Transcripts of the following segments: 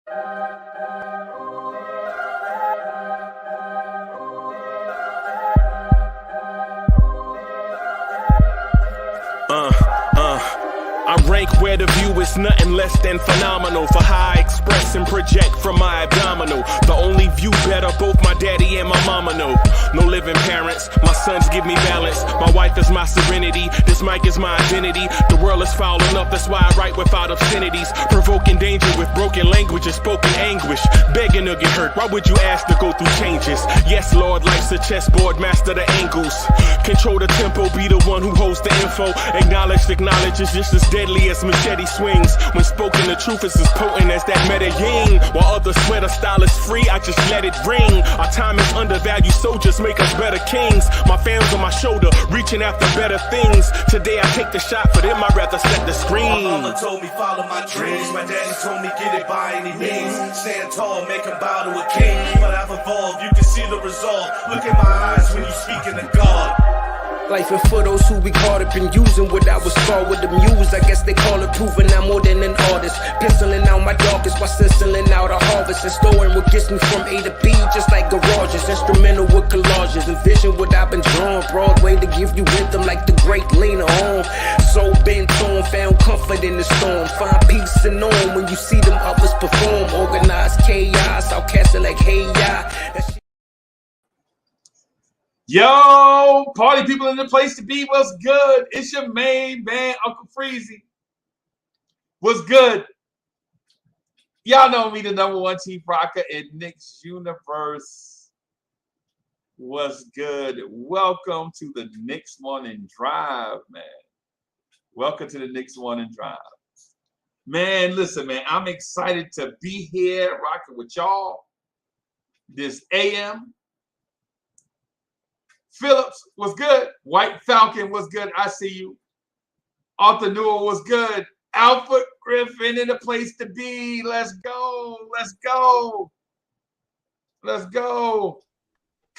I rank where the view is nothing less than phenomenal. For how I express and project from my abdominal. The only view better, both my daddy and my mama know. No living parents, my sons give me balance. My wife is my serenity, this mic is my identity. The world is foul enough, that's why I write without obscenities. Provoking danger with broken language and spoken anguish. Begging to get hurt, why would you ask to go through changes? Yes, Lord, life's a chessboard, master the angles. Control the tempo, be the one who holds the info. Acknowledge is just as deadly as machete swings. When spoken, the truth is as potent as that Medellin. While others swear the style is free, I just let it ring. Our time is undervalued, soldiers make us better kings. My fans on my shoulder, reaching after better things. Today I take the shot, for them I'd rather set the screen. My mama told me follow my dreams. My daddy told me get it by any means. Stand tall, make a bow to a king. But I've evolved, you can see the resolve. Look in my eyes when you speaking to God. Life and for those who we caught up in using what I was taught with the muse. I guess they call it proving I'm more than an artist. Penciling out my darkest while stenciling out a harvest. And storing what gets me from A to B, just like garages. Instrumental with collages. Envision what I've been drawing. Broadway to give you rhythm like the great Lena Horne. So bent on, found comfort in the storm. Find peace and on when you see them others perform. Organized chaos, I'll cast it like hey ya. Yo, party people in the place to be. What's good? It's your main man, Uncle Freezy. What's good? Y'all know me, the number one chief rocker in Knicks universe. What's good? Welcome to the Knicks Morning Drive, man. Welcome to the Knicks Morning Drive. Man, listen, man, I'm excited to be here rocking with y'all this AM. Phillips was good. White Falcon was good. I see you. Arthur Newell was good. Alfred Griffin in the place to be. Let's go. Let's go. Let's go.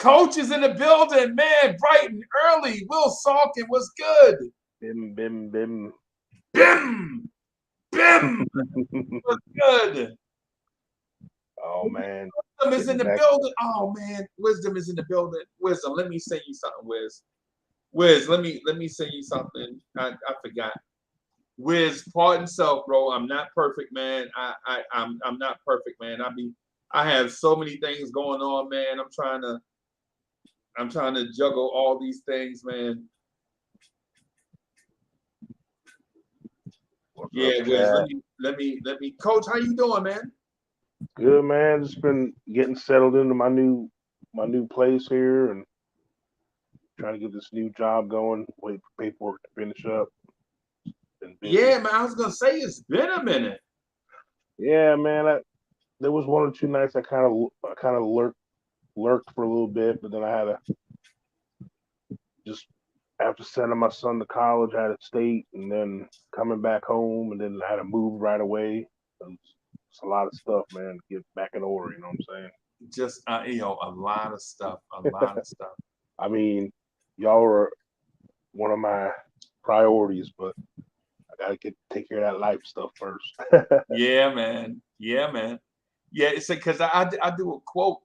Coach is in the building. Man, bright and early. Will Salkin was good. Bim, bim, bim. Bim. Bim. Was good. Oh, man. Wisdom is in the building. Oh, man. Wisdom is in the building. Wisdom, let me say you something, Wiz. Wiz, let me say you something. I forgot. Wiz, pardon self, bro. I'm not perfect, man. I'm not perfect, man. I have so many things going on, man. I'm trying to juggle all these things, man. Yeah, Wiz, let me Coach, how you doing, man? Good, man. Just been getting settled into my new place here and trying to get this new job going. Wait for paperwork to finish up. Yeah, man. I was gonna say it's been a minute. Yeah, man. There was one or two nights I kind of lurked for a little bit, but then I had to just after sending my son to college, I had to state, and then coming back home, and then I had to move right away. It's a lot of stuff, man, to get back in order, you know what I'm saying? Just, a lot of stuff, a lot of stuff. I mean, y'all are one of my priorities, but I got to take care of that life stuff first. Yeah, man. Yeah, man. Yeah, it's because I do a quote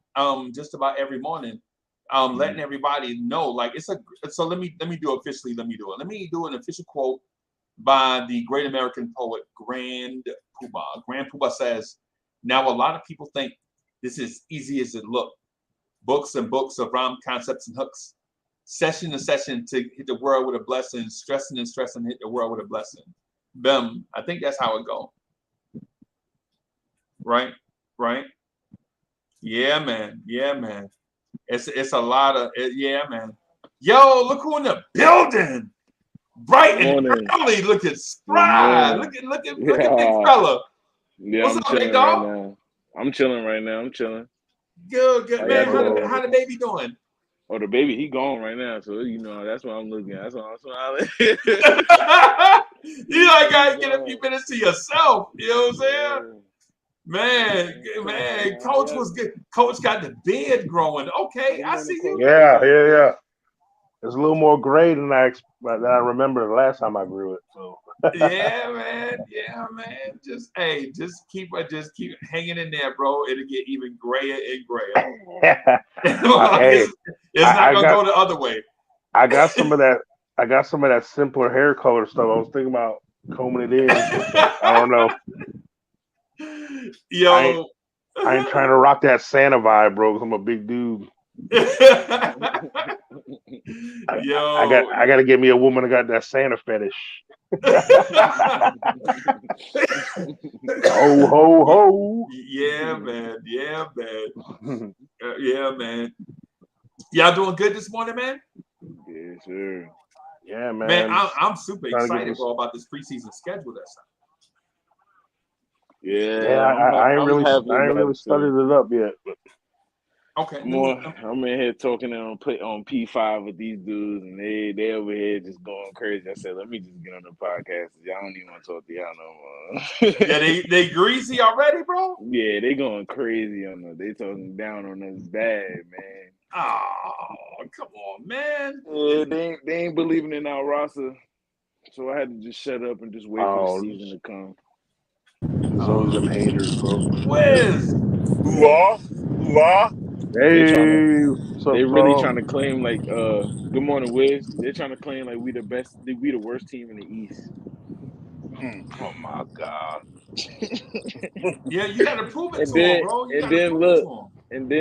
just about every morning, letting everybody know, like, so let me do officially, let me do an official quote by the great American poet, Grand Poobah. Grand Poobah says, now a lot of people think this is easy as it look. Books and books of rhyme concepts and hooks. Session to session to hit the world with a blessing. Stressing and stressing, hit the world with a blessing. Bim. I think that's how it go. Right? Yeah, man. Yeah, man. It's a lot of, yeah, man. Yo, look who in the building. Bright and early, looking spry. Look at big fella. Yeah, what's up, big dog? Right now. I'm chilling right now. Good, man. How the baby doing? Oh, the baby, he gone right now. So that's what I'm looking at. That's what I'm smiling. You gotta get a few minutes to yourself. You know what I'm saying? Man, Coach was good. Coach got the beard growing. Okay, I see you. Yeah. It's a little more gray than I remember the last time I grew it. So Yeah, man. Yeah, man. Just keep hanging in there, bro. It'll get even grayer and grayer. Hey, It's not I gonna got go the other way. I got some of that. I got some of that simpler hair color stuff. I was thinking about combing it in. I don't know. Yo. I ain't trying to rock that Santa vibe, bro. 'Cause I'm a big dude. Yo. I got to get me a woman that got that Santa fetish. Ho ho ho. Yeah, man. Yeah, man. Yeah, man. Y'all doing good this morning, man? Yes, sir. Yeah, man. Man, I'm super Trying to get excited, this- bro, about this preseason schedule that's out. Yeah, I ain't really happy studied it up yet. But Okay. I'm in here talking on P5 with these dudes, and they over here just going crazy. I said, let me just get on the podcast. Y'all don't even want to talk to y'all no more. Yeah, they greasy already, bro. Yeah, they going crazy on us. They talking down on us bad, man. Oh, come on, man. Yeah, they ain't believing in our roster, so I had to just shut up and just wait for the season to come. there's always them haters, bro. Wiz. Law. Hey, what's up, They really Tom? trying to claim like good morning, Wiz. They're trying to claim like we the worst team in the East. Oh my God. Yeah, you gotta prove it And to him, then bro. You and gotta then prove look, it to him. and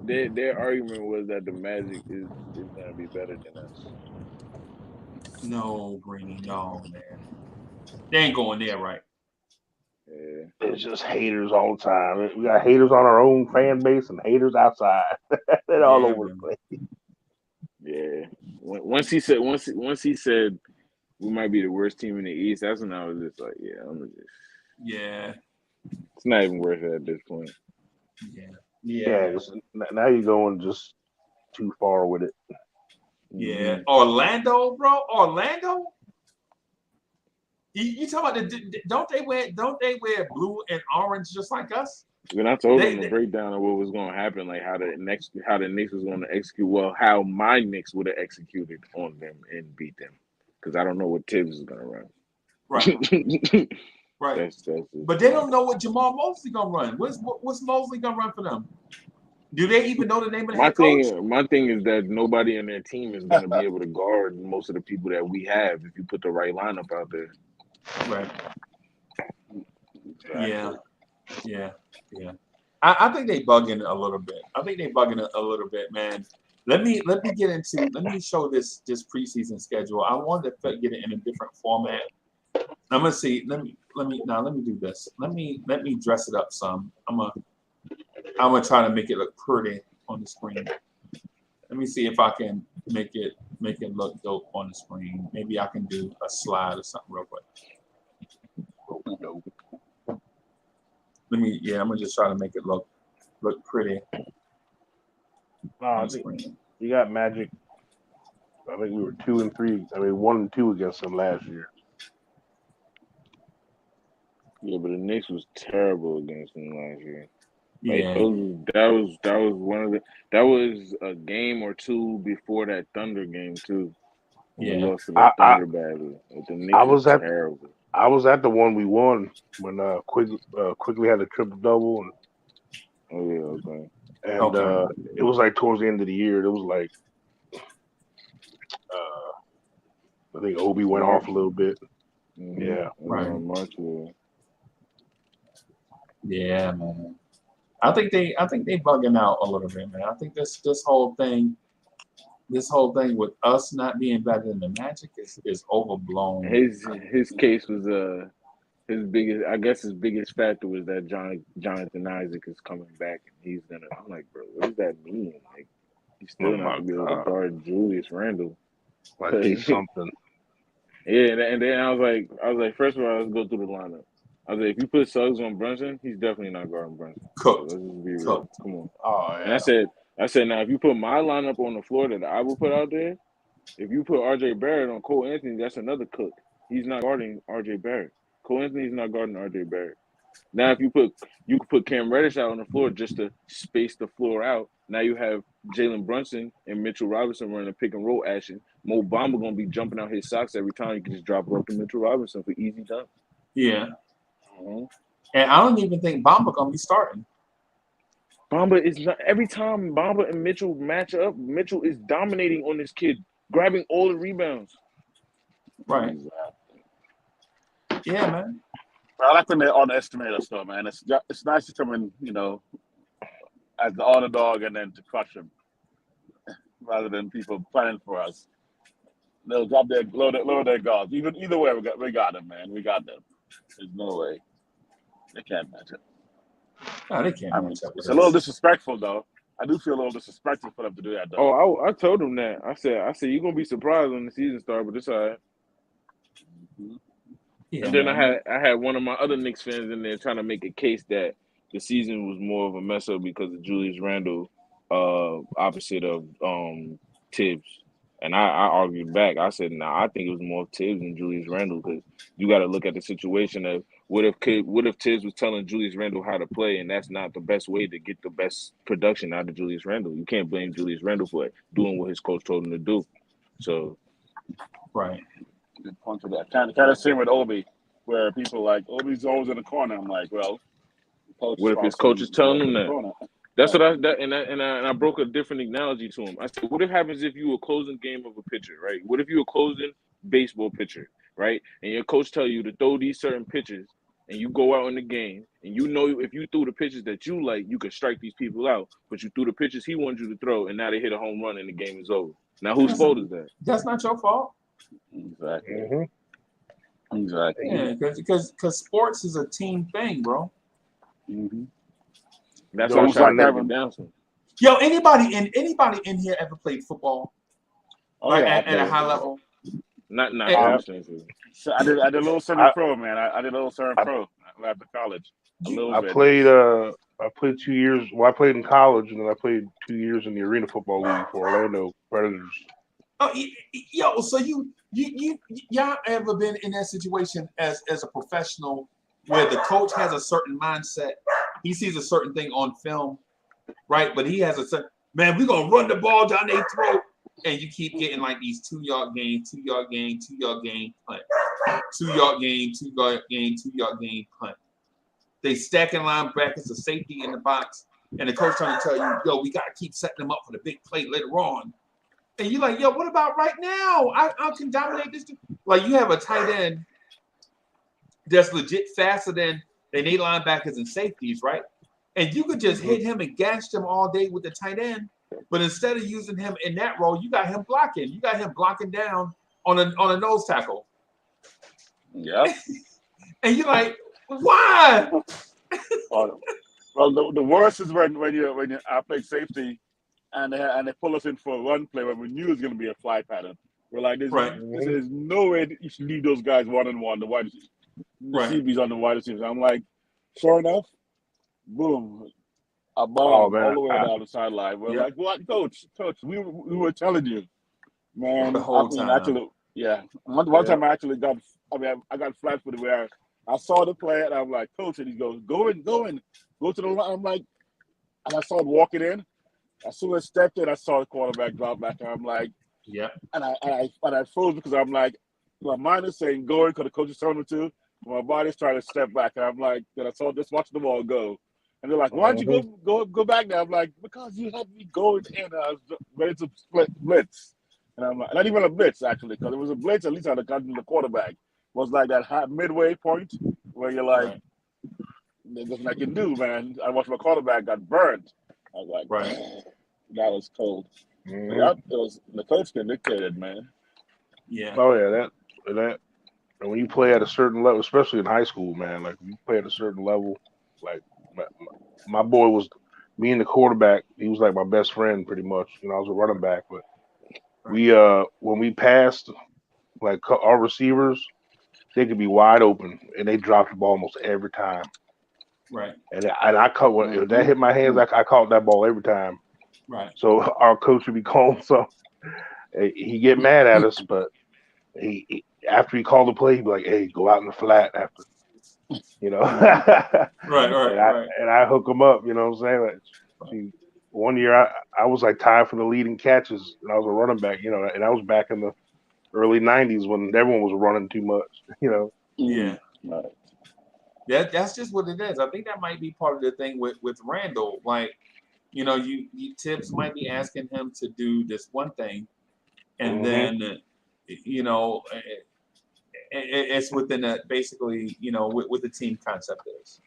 then their argument was that the Magic is gonna be better than us. No, Greeny, no, man. They ain't going there, right? Yeah. It's just haters all the time. We got haters on our own fan base and haters outside. They're all over the place. Yeah. Once he said we might be the worst team in the East, that's when I was just like, yeah, Yeah. it's not even worth it at this point. Yeah, now you're going just too far with it. Yeah. Orlando, bro. Orlando? You talking about don't they wear blue and orange just like us? When I told them the breakdown of what was going to happen, like how the Knicks was going to execute, well, how my Knicks would have executed on them and beat them, because I don't know what Tibbs is going to run. Right. Right. That's but they don't know what Jamal Mosley gonna run. What's Mosley gonna run for them? Do they even know the name of the head coach? My thing is that nobody in their team is going to be able to guard most of the people that we have if you put the right lineup out there. Right. Exactly. Yeah. I think they bugging a little bit. Man. Let me show this preseason schedule. I wanted to get it in a different format. I'm gonna see. Let me do this. Let me dress it up some. I'm gonna try to make it look pretty on the screen. Let me see if I can make it look dope on the screen. Maybe I can do a slide or something real quick. I'm gonna just try to make it look pretty. I think you got Magic. I think we were 2-3. 1-2 against them last year. Yeah, but the Knicks was terrible against them last year. Yeah. That was a game or two before that Thunder game too. Yeah. We lost to the Thunder badly. The Knicks was terrible. I was at the one we won when Quickley had a triple double and it was like towards the end of the year. It was like I think Obi went off a little bit. Mm-hmm. Yeah. Right. March, yeah, man. I think they bugging out a little bit, man. I think this whole thing with us not being better than the Magic is overblown. His case was his biggest factor was that Jonathan Isaac is coming back and he's gonna. I'm like, bro, what does that mean? Like, he's still not gonna be able to guard Julius Randle. Like he's something. Yeah, and then I was like, first of all, let's go through the lineup. I was like, if you put Suggs on Brunson, he's definitely not guarding Brunson. Cooked. So let's just be real. Come on. Oh yeah. And I said, now if you put my lineup on the floor that I will put out there, if you put R.J. Barrett on Cole Anthony, that's another cook. He's not guarding R.J. Barrett. Cole Anthony's not guarding R.J. Barrett. Now if you could put Cam Reddish out on the floor just to space the floor out. Now you have Jalen Brunson and Mitchell Robinson running a pick and roll action. Mo Bamba gonna be jumping out his socks every time. You can just drop it up to Mitchell Robinson for easy dunk. Yeah. And I don't even think Bamba gonna be starting. Bamba is not every time Bamba and Mitchell match up. Mitchell is dominating on this kid, grabbing all the rebounds. Right. Yeah, man. I like when they underestimate us, though, man. It's nice to come in, as the underdog and then to crush them, rather than people planning for us. They'll drop lower their guards. Either way, we got them, man. We got them. There's no way they can't match it. No, they can't. It's a little disrespectful, though. I do feel a little disrespectful for them to do that, though. Oh, I told him that. I said you're gonna be surprised when the season starts, but it's all right. Yeah, and then I had one of my other Knicks fans in there trying to make a case that the season was more of a mess up because of Julius Randle, opposite of Tibbs. And I argued back. I said, I think it was more Tibbs than Julius Randle because you got to look at the situation of what if Tibbs was telling Julius Randle how to play, and that's not the best way to get the best production out of Julius Randle. You can't blame Julius Randle for doing what his coach told him to do. So, right. Good point for that. Kind of same with Obi, where people like Obi's always in the corner. I'm like, well, what if his coach is telling him that? That's what I broke a different analogy to him. I said, what happens if you were closing game of a pitcher, right? What if you were closing baseball pitcher, right? And your coach tell you to throw these certain pitches, and you go out in the game, and you know if you threw the pitches that you like, you could strike these people out. But you threw the pitches he wanted you to throw, and now they hit a home run, and the game is over. Now, whose fault is that? That's not your fault. Exactly. Mm-hmm. Exactly. Yeah, because sports is a team thing, bro. Mm-hmm. That's what I'm trying to have down to. Yo, anybody in here ever played football? At a high level? Not So I did a little semi-pro, man. I did a little semi-pro after college. I played 2 years. Well, I played in college, and then I played 2 years in the Arena Football League for Orlando Predators. Oh, yo, so y'all ever been in that situation as a professional where the coach has a certain mindset, he sees a certain thing on film, right? But he has a certain, man, we're gonna run the ball down their throat, and you keep getting like these 2-yard gain, 2-yard gain, 2-yard gain, punt, 2-yard gain, 2-yard gain, 2-yard gain, punt. They stacking linebackers, a safety in the box, and the coach trying to tell you, yo, we gotta keep setting them up for the big play later on. And you're like, yo, what about right now? I can dominate this. Like, you have a tight end that's legit faster than they linebackers and safeties, right? And you could just hit him and gash him all day with the tight end. But instead of using him in that role, you got him blocking. You got him blocking down on a nose tackle. Yeah. And you're like, why? Well, the worst is when I play safety. And they pull us in for a run play when we knew it was going to be a fly pattern. We're like, there's no way you should leave those guys one-on-one, the wide receivers. CB's on the wide receivers. I'm like, sure enough, boom, a ball all the way down the sideline. We're like, what, coach, we were telling you, man. The whole time. Actually, yeah. One time I actually got flat-footed where I saw the play and I'm like, coach, and he goes, go in, go to the line. I'm like, and I saw him walking in. As soon as I stepped in, I saw the quarterback drop back, and I'm like, yeah. And I froze because I'm like, my mind is saying go in because the coach is telling me to. My body's trying to step back, and I'm like, then I saw just watch the ball go, and they're like, why don't you go back now? I'm like, because you had me going in. And I was ready to blitz, and I'm like, not even a blitz actually, because it was a blitz. At least I'd have gotten the quarterback. It was like that midway point where you're like, there's nothing I can do, man. I watched my quarterback got burned. I was like, that was cold. Yep, it was the coach can dictate it, man. Yeah. Oh yeah, that. And when you play at a certain level, especially in high school, man, like when you play at a certain level, like my boy was me and the quarterback. He was like my best friend, pretty much. I was a running back, but we when we passed, like our receivers, they could be wide open and they dropped the ball almost every time. Right. And I caught if that hit my hands, I caught that ball every time. Right. So our coach would be calling, so he get mad at us, but he after he called the play, he'd be like, "Hey, go out in the flat after." Right. And I hook him up. You know what I'm saying? Like, one year I was like tied for the leading catches, and I was a running back, and I was back in the early '90s when everyone was running too much. Yeah. Right. That's just what it is. I think that might be part of the thing with Randall. Like, you Tibbs might be asking him to do this one thing, and then it's within a basically what the team concept is.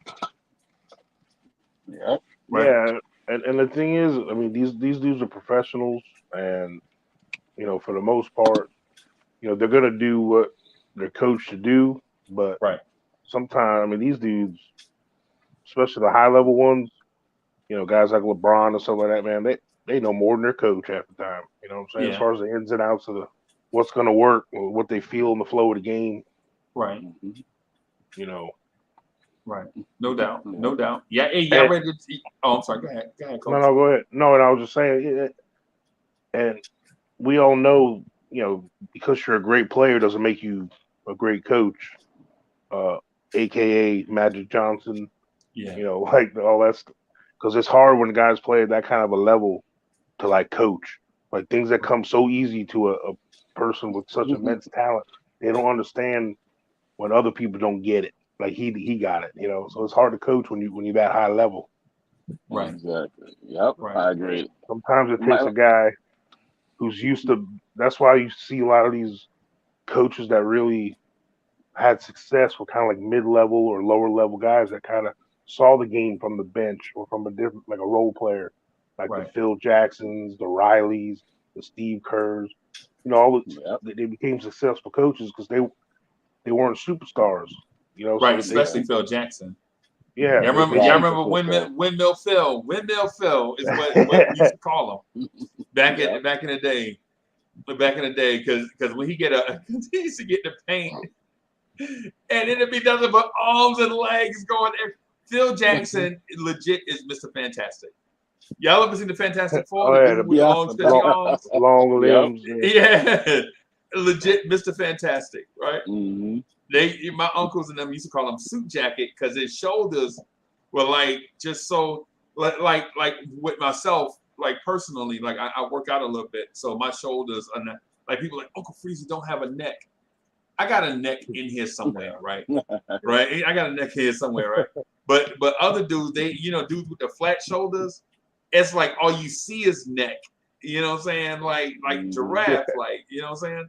Yeah. Right. Yeah, and the thing is, I mean, these dudes are professionals, and for the most part, they're gonna do what they're coached to do. But Right. sometimes, I mean, these dudes, especially the high level ones, guys like LeBron and stuff like that, man, they know more than their coach half the time. You know what I'm saying? Yeah. As far as the ins and outs of what's gonna work, or what they feel in the flow of the game. Right. Right. No doubt. No doubt. Yeah. Hey, y'all ready to? Oh, I'm sorry. Go ahead. Go ahead, Coach. No, go ahead. No, and I was just saying, and we all know, because you're a great player doesn't make you a great coach. AKA Magic Johnson. Yeah. Like all that stuff. Because it's hard when guys play at that kind of a level to like coach. Like things that come so easy to a person with such immense talent, they don't understand when other people don't get it. Like he got it, So it's hard to coach when you're that high level. Right. Exactly. Yep. Right. I agree. Sometimes it takes a guy who's used to. That's why you see a lot of these coaches that really had success were kind of like mid-level or lower-level guys that kind of saw the game from the bench or from a different, like a role player, like the Phil Jacksons, the Rileys, the Steve Kerrs. They became successful coaches because they weren't superstars. Right, especially Phil Jackson. Yeah. Y'all remember Windmill Phil? Windmill Phil is what we used to call him back in the day. Back in the day, because when he used to get the paint, and it'd be nothing but arms and legs going there. Phil Jackson legit is Mr. Fantastic. Y'all ever seen the Fantastic Four? Long limbs. Yeah, legit Mr. Fantastic, right? Mm-hmm. My uncles and them used to call him suit jacket because his shoulders were like just so like with myself, like personally, like I work out a little bit, so my shoulders are not like people are like Uncle Freezy don't have a neck. I got a neck in here somewhere, right? Right? I got a neck here somewhere, right? But other dudes, dudes with the flat shoulders, it's like all you see is neck. You know what I'm saying? Like giraffe, like, you know what I'm saying?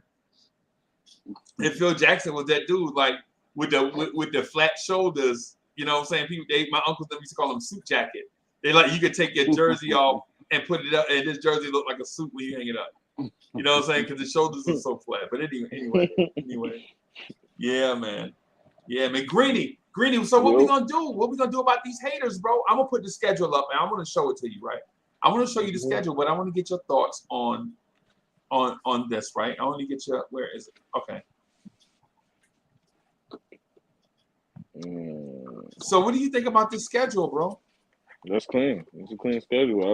And Phil Jackson was that dude, like with the flat shoulders, you know what I'm saying? My uncles used to call him suit jacket. They like you could take your jersey off and put it up, and this jersey looked like a suit when you hang it up. You know what I'm saying? Because the shoulders are so flat. But anyway. Yeah, man. Greeny. So what we gonna do? What we gonna do about these haters, bro? I'm gonna put the schedule up and I'm gonna show it to you, right? I want to show you the schedule, but I want to get your thoughts on this, right? I want to get your where is it? Okay. So what do you think about this schedule, bro? That's clean. It's a clean schedule. I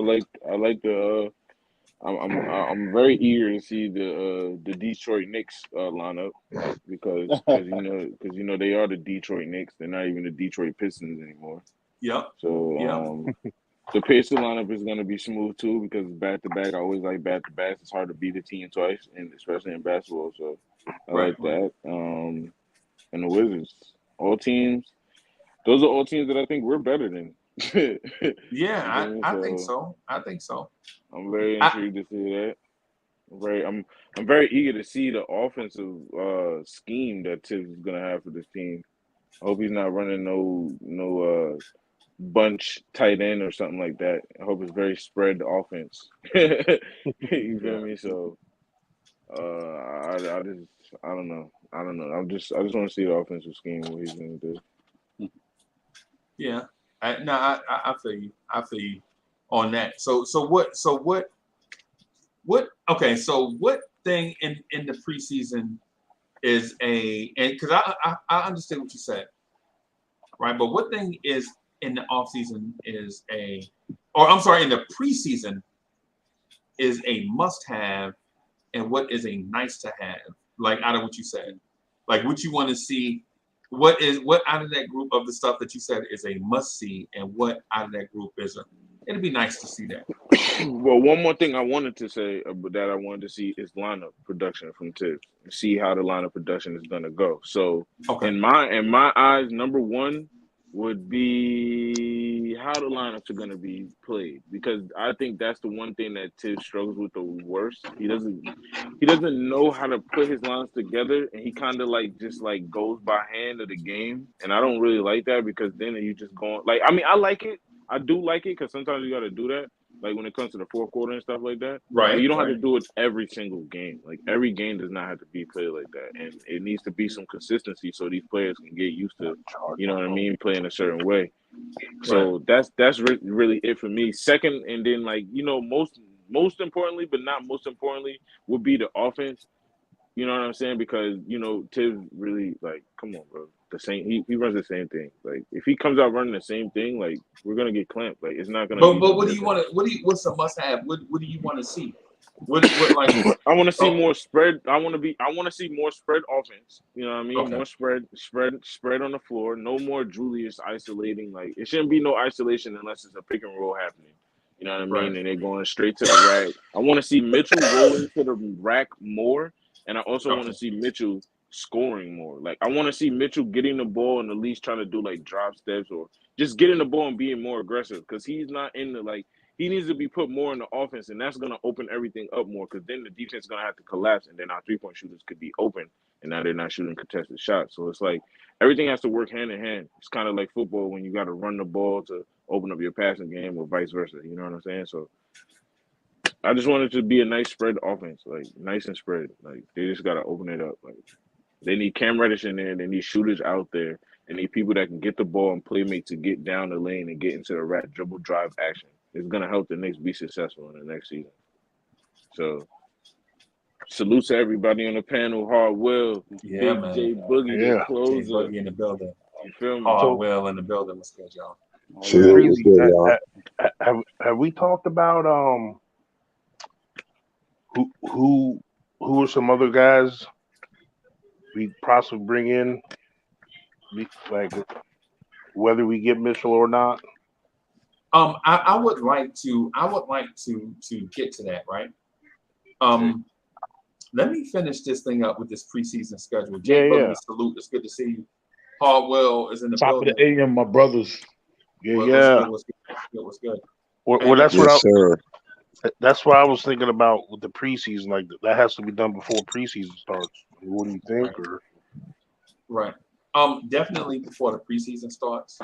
like the I'm very eager to see the Detroit Knicks lineup because they are the Detroit Knicks. They're not even the Detroit Pistons anymore. Yep. So the Pacers lineup is going to be smooth too because back to back. I always like back to backs. It's hard to beat a team twice, and especially in basketball. So I like that. And the Wizards, all teams. Those are all teams that I think we're better than. Yeah, I think so. I'm very intrigued to see that. I'm very eager to see the offensive scheme that Tibbs is gonna have for this team. I hope he's not running no bunch tight end or something like that. I hope it's very spread offense. You feel me? So I don't know. I just want to see the offensive scheme what he's gonna do. Yeah. I feel you. I feel you on that. So what okay, so what thing in the preseason is and because I understand what you said, right? But what thing is in the offseason in the preseason is a must-have and what is a nice-to-have, like out of what you said? Like what you want to see. What out of that group of the stuff that you said is a must see, and what out of that group is it'd be nice to see that. Well, one more thing I wanted to say that I wanted to see is lineup production from Tibbs. See how the lineup production is gonna go. So Okay. in my eyes, number one would be how the lineups are gonna be played, because I think that's the one thing that Tibbs struggles with the worst. He doesn't know how to put his lines together, and he kind of just goes by hand of the game, and I don't really like that, because then you just going I like it. I do like it because sometimes you got to do that, like when it comes to the fourth quarter and stuff like that. Right. But you don't have to do it every single game. Like every game does not have to be played like that, and it needs to be some consistency so these players can get used to, you know what I mean, playing a certain way. So that's really it for me. Second, and then most importantly, but not most importantly, would be the offense. You know what I'm saying? Because Tibbs really come on, bro. The same he runs the same thing. Like if he comes out running the same thing, we're gonna get clamped. Like it's not gonna. But what do you want to? What's a must have? What do you want to see? What I want to see more spread. I want to see more spread offense. You know what I mean? Okay. More spread on the floor. No more Julius isolating. Like it shouldn't be no isolation unless it's a pick and roll happening. You know what I mean? Right. And they're going straight to the rack. I want to see Mitchell roll into the rack more, and I also want to see Mitchell scoring more. Like I want to see Mitchell getting the ball and at least trying to do drop steps or just getting the ball and being more aggressive, because he's not in the he needs to be put more in the offense, and that's going to open everything up more, because then the defense is going to have to collapse, and then our three-point shooters could be open, and now they're not shooting contested shots. So it's everything has to work hand in hand. It's kind of like football when you got to run the ball to open up your passing game, or vice versa. You know what I'm saying? So I just want it to be a nice spread offense, nice and spread. They just got to open it up. They need Cam Reddish in there. They need shooters out there. They need people that can get the ball and playmate to get down the lane and get into the rack dribble drive action. It's going to help the Knicks be successful in the next season. So, salute to everybody on the panel. Hard Will, Yeah, Big man. J Boogie, the closer. J Boogie in the building. You feel me? Hard Will in the building. What's good, y'all? Have we talked about who are some other guys we possibly bring in, whether we get Mitchell or not? I would like to get to that, right? Let me finish this thing up with this preseason schedule. Jay, salute. It's good to see you. Hardwell is in the top building. Top of the AM, my brothers. What's good? Well, that's that's what I was thinking about with the preseason. That has to be done before preseason starts. What do you think? Right. Definitely before the preseason starts.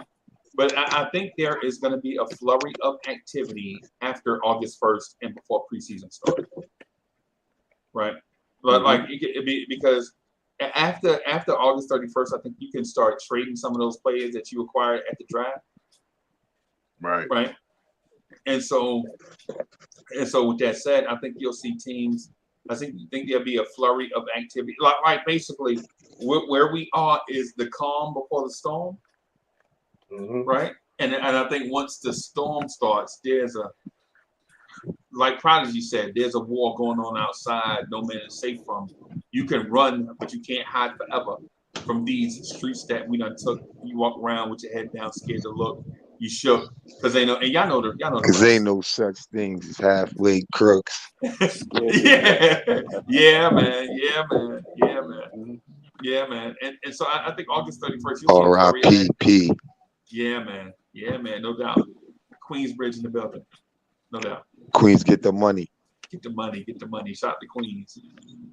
But I think there is going to be a flurry of activity after August 1st and before preseason starts. Right. Because after August 31st, I think you can start trading some of those players that you acquired at the draft. Right. Right. And so with that said, I think you'll see teams. I think there'll be a flurry of activity. Basically, where we are is the calm before the storm. Mm-hmm. Right. And I think once the storm starts, there's like Prodigy said, there's a war going on outside. No man is safe from. You can run, but you can't hide forever from these streets that we done took. You walk around with your head down, scared to look. You shook because they know, and y'all know because ain't no such things as halfway crooks. yeah, man. And so I think August 31st. R.I.P.P. Yeah, man. No doubt. Queensbridge in the building. No doubt. Queens get the money. Get the money. Shout out to Queens.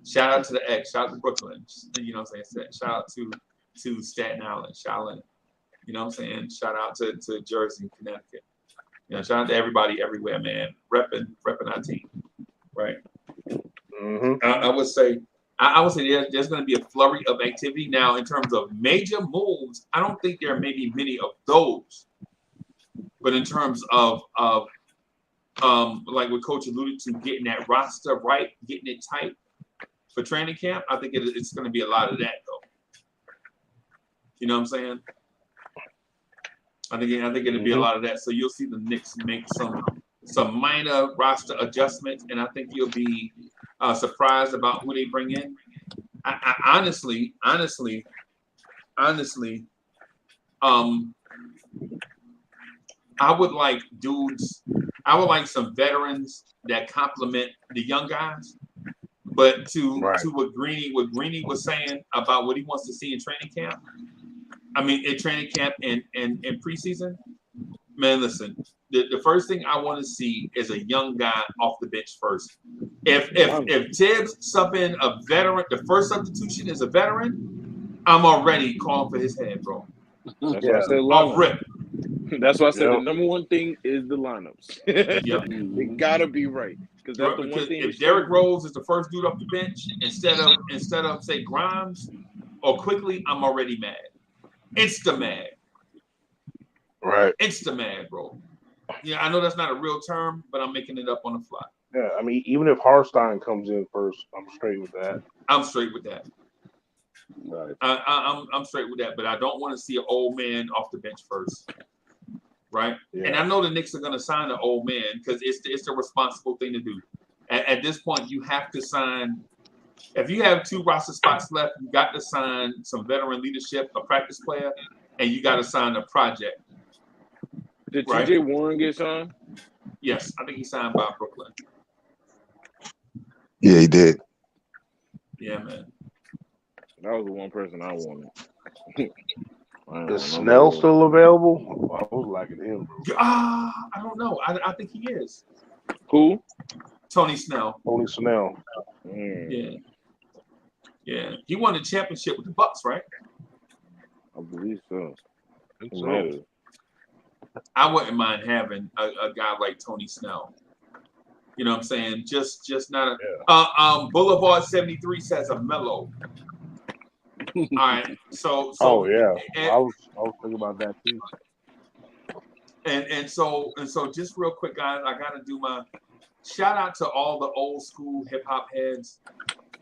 Shout out to the X. Shout out to Brooklyn. You know what I'm saying? Shout out to Staten Island. You know what I'm saying? Shout out to Jersey, Connecticut. Shout out to everybody everywhere, man. Repping our team. Right. Mm-hmm. I would say there's going to be a flurry of activity. Now, in terms of major moves, I don't think there may be many of those. But in terms of like what Coach alluded to, getting that roster right, getting it tight for training camp, I think it's going to be a lot of that, though. You know what I'm saying? I think it'll be a lot of that. So you'll see the Knicks make some minor roster adjustments, and I think you'll be surprised about who they bring in. I honestly, I would like dudes I would like some veterans that complement the young guys. But to what Greeny was saying about what he wants to see in training camp, in training camp and preseason, man, listen, the first thing I want to see is a young guy off the bench first. If Tibbs sub in a veteran, the first substitution is a veteran, I'm already calling for his head, bro. That's why I said Off rip. That's why I said the number one thing is the lineups. They gotta be right, because that's the one thing. If Derrick Rose is the first dude off the bench instead of say Grimes or Quickley, I'm already mad. Insta mad. Right. Insta mad, bro. Yeah, I know that's not a real term, but I'm making it up on the fly. Yeah, I mean, even if Harstein comes in first, I'm straight with that. I'm straight with that. Right. I'm straight with that, but I don't want to see an old man off the bench first. Right? Yeah. And I know the Knicks are going to sign an old man because it's the responsible thing to do. At this point, you have to sign. If you have 2 roster spots left, you got to sign some veteran leadership, a practice player, and you got to sign a project. Did T.J. Warren get signed? Yes, I think he signed by Brooklyn. Yeah, he did. Yeah, man. That was the one person I wanted. Is Snell still available? I was liking him, bro. I don't know. I think he is. Who? Tony Snell. Tony Snell. Yeah. He won the championship with the Bucks, right? I believe so. I wouldn't mind having a guy like Tony Snell. You know what I'm saying? Just not a Boulevard 73 says a mellow. All right. So I was thinking about that too. And so just real quick, guys, I gotta do my shout out to all the old school hip hop heads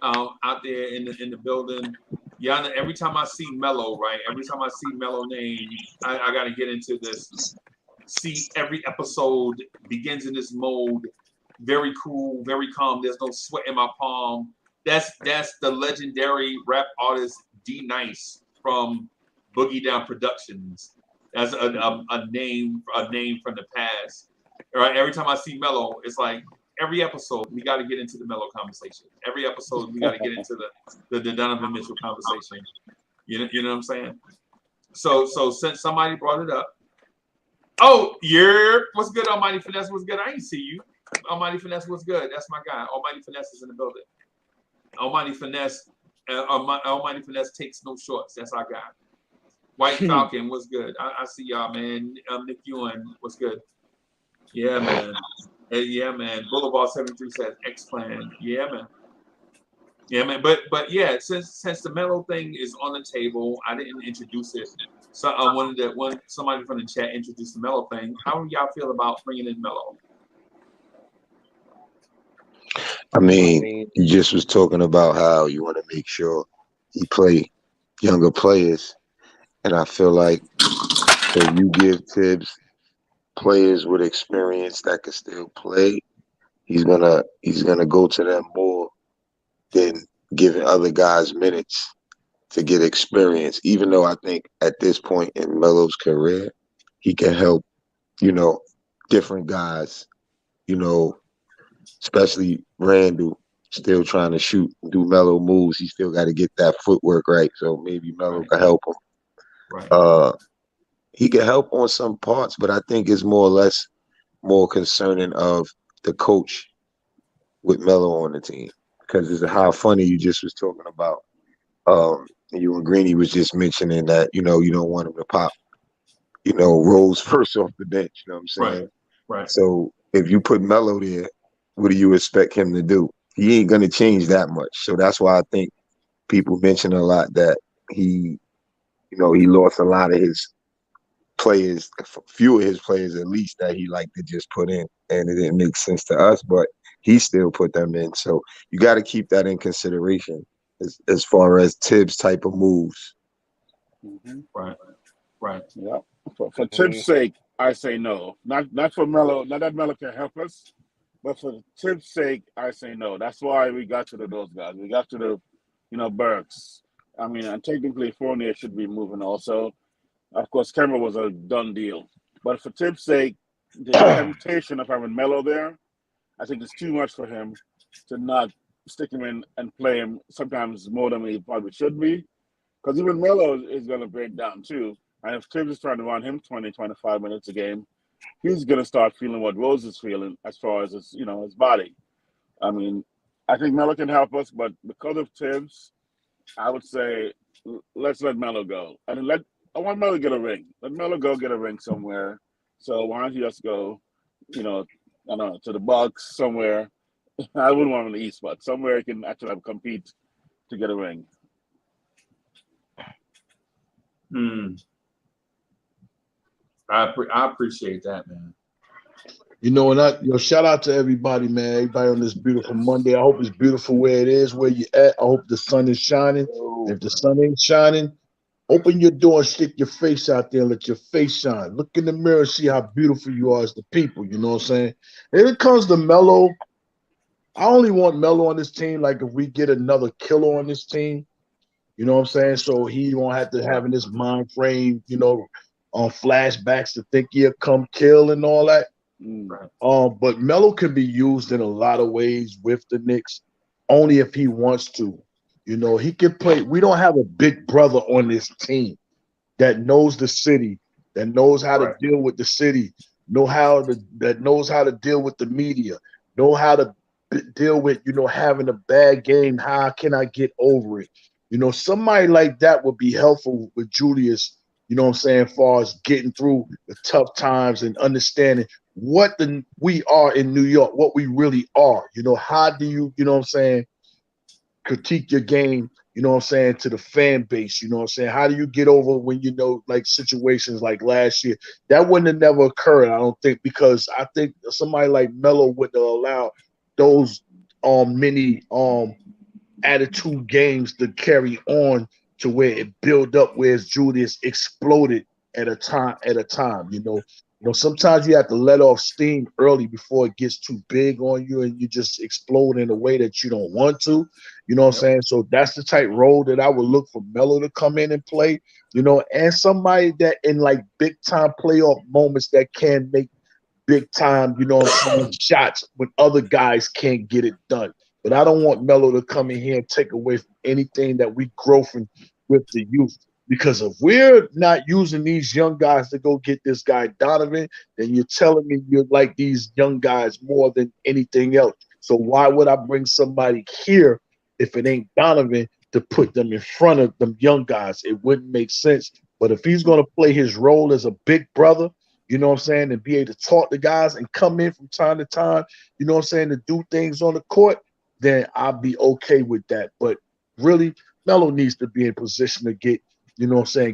out there in the building. Yeah, every time I see Mello, right? Every time I see Mello name, I gotta get into this. See, every episode begins in this mode. Very cool, very calm. There's no sweat in my palm. That's the legendary rap artist D Nice from Boogie Down Productions. That's a name from the past. All right. Every time I see Mello, it's like every episode we got to get into the Mello conversation. Every episode we got to get into the Donovan Mitchell conversation. You know what I'm saying? So since somebody brought it up, what's good? Almighty Finesse was good. I ain't see you. Almighty Finesse was good. That's my guy. Almighty Finesse is in the building. Almighty Finesse takes no shorts. That's our guy. White Falcon was good. I see y'all, man. Nick Ewan was good. Yeah, man. Yeah, man. Boulevard 73 says X-Plan. Yeah, man. Yeah, man. But yeah, since the Mello thing is on the table, I didn't introduce it. So I wanted that somebody from the chat introduced the Mello thing. How do y'all feel about bringing in Mello? I mean, you just was talking about how you want to make sure you play younger players, and I feel like if you give Tibbs players with experience that can still play, he's gonna go to them more than giving other guys minutes to get experience. Even though I think at this point in Melo's career, he can help, different guys, especially Randall, still trying to shoot, do Melo moves. He still got to get that footwork right. So maybe Melo can help him. Right. He can help on some parts, but I think it's more concerning of the coach with Melo on the team, because it's how funny you just was talking about. You and Greeny was just mentioning that, you don't want him to pop, Rose first off the bench. You know what I'm saying? Right. So if you put Melo there, what do you expect him to do? He ain't going to change that much. So that's why I think people mention a lot that he lost a lot of his players, few of his players at least, that he liked to just put in, and it didn't make sense to us, but he still put them in. So you got to keep that in consideration as far as Tibbs type of moves. Mm-hmm. Right. Yeah. For Tibbs' sake, I say no. Not for Melo. Not that Melo can help us, but for Tibbs' sake, I say no. That's why we got to those guys. We got to the, Burks. I mean, and technically Fournier should be moving also. Of course, Kemba was a done deal. But for Tibbs' sake, the temptation of having Melo there, I think it's too much for him to not stick him in and play him sometimes more than he probably should be. Because even Melo is going to break down too. And if Tibbs is trying to run him 20, 25 minutes a game, he's going to start feeling what Rose is feeling as far as his, his body. I mean, I think Melo can help us, but because of Tibbs, I would say let's let Melo go. And I want Melo to get a ring. Let Melo go get a ring somewhere. So why don't you just go, I don't know, to the Bucks somewhere. I wouldn't want him in the East, but somewhere he can actually compete to get a ring. I appreciate that, man. Shout out to everybody, man. Everybody on this beautiful Monday. I hope it's beautiful where it is, where you at. I hope the sun is shining. If the sun ain't shining, open your door and stick your face out there and let your face shine. Look in the mirror and see how beautiful you are as the people. You know what I'm saying? And it comes to Melo. I only want Melo on this team, like if we get another killer on this team, you know what I'm saying? So he won't have to have in his mind frame, on flashbacks to think he'll come kill and all that. But Melo can be used in a lot of ways with the Knicks, only if he wants to. He can play. We don't have a big brother on this team that knows the city, that knows how to deal with the city, that knows how to deal with the media, know how to deal with, having a bad game. How can I get over it? Somebody like that would be helpful with Julius, as far as getting through the tough times and understanding what we are in New York, what we really are. How do you, critique your game, to the fan base, how do you get over when like situations like last year? That wouldn't have never occurred, I don't think, because I think somebody like Melo would allow those many attitude games to carry on to where it build up, whereas Julius exploded at a time. Sometimes you have to let off steam early before it gets too big on you and you just explode in a way that you don't want to. You know what I'm saying? So that's the type role that I would look for Melo to come in and play, and somebody that in like big time playoff moments that can make big time, shots when other guys can't get it done. But I don't want Melo to come in here and take away from anything that we grow from with the youth. Because if we're not using these young guys to go get this guy Donovan, then you're telling me you like these young guys more than anything else. So why would I bring somebody here if it ain't Donovan to put them in front of them young guys? It wouldn't make sense. But if he's going to play his role as a big brother, and be able to talk to guys and come in from time to time, to do things on the court, then I'll be okay with that. But really, Melo needs to be in position to get,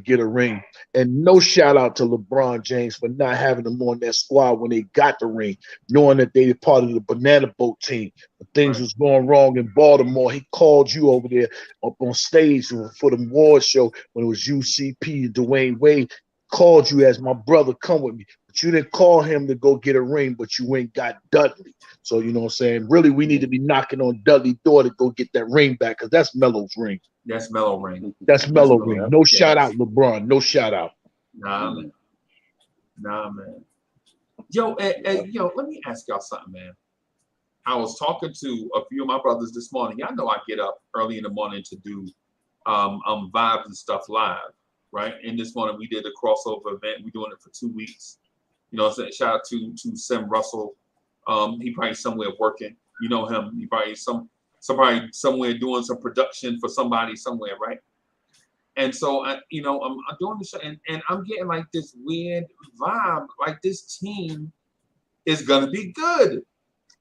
get a ring. And no shout out to LeBron James for not having them on that squad when they got the ring, knowing that they were part of the banana boat team. When things was going wrong in Baltimore, he called you over there up on stage for the award show when it was UCP and Dwayne Wade, called you as my brother, come with me. But you didn't call him to go get a ring, but you ain't got Dudley. So, really, we need to be knocking on Dudley's door to go get that ring back, because that's Melo's ring. That's Melo ring. That's Melo ring. No shout out, LeBron. No shout out. Nah, man. Yo, let me ask y'all something, man. I was talking to a few of my brothers this morning. Y'all know I get up early in the morning to do vibes and stuff live, right? And this morning we did a crossover event. We're doing it for 2 weeks. Shout out to Sam Russell. He probably somewhere working. You know him. He probably somebody somewhere doing some production for somebody somewhere, right? And so I'm doing the show, and I'm getting like this weird vibe, like this team is gonna be good.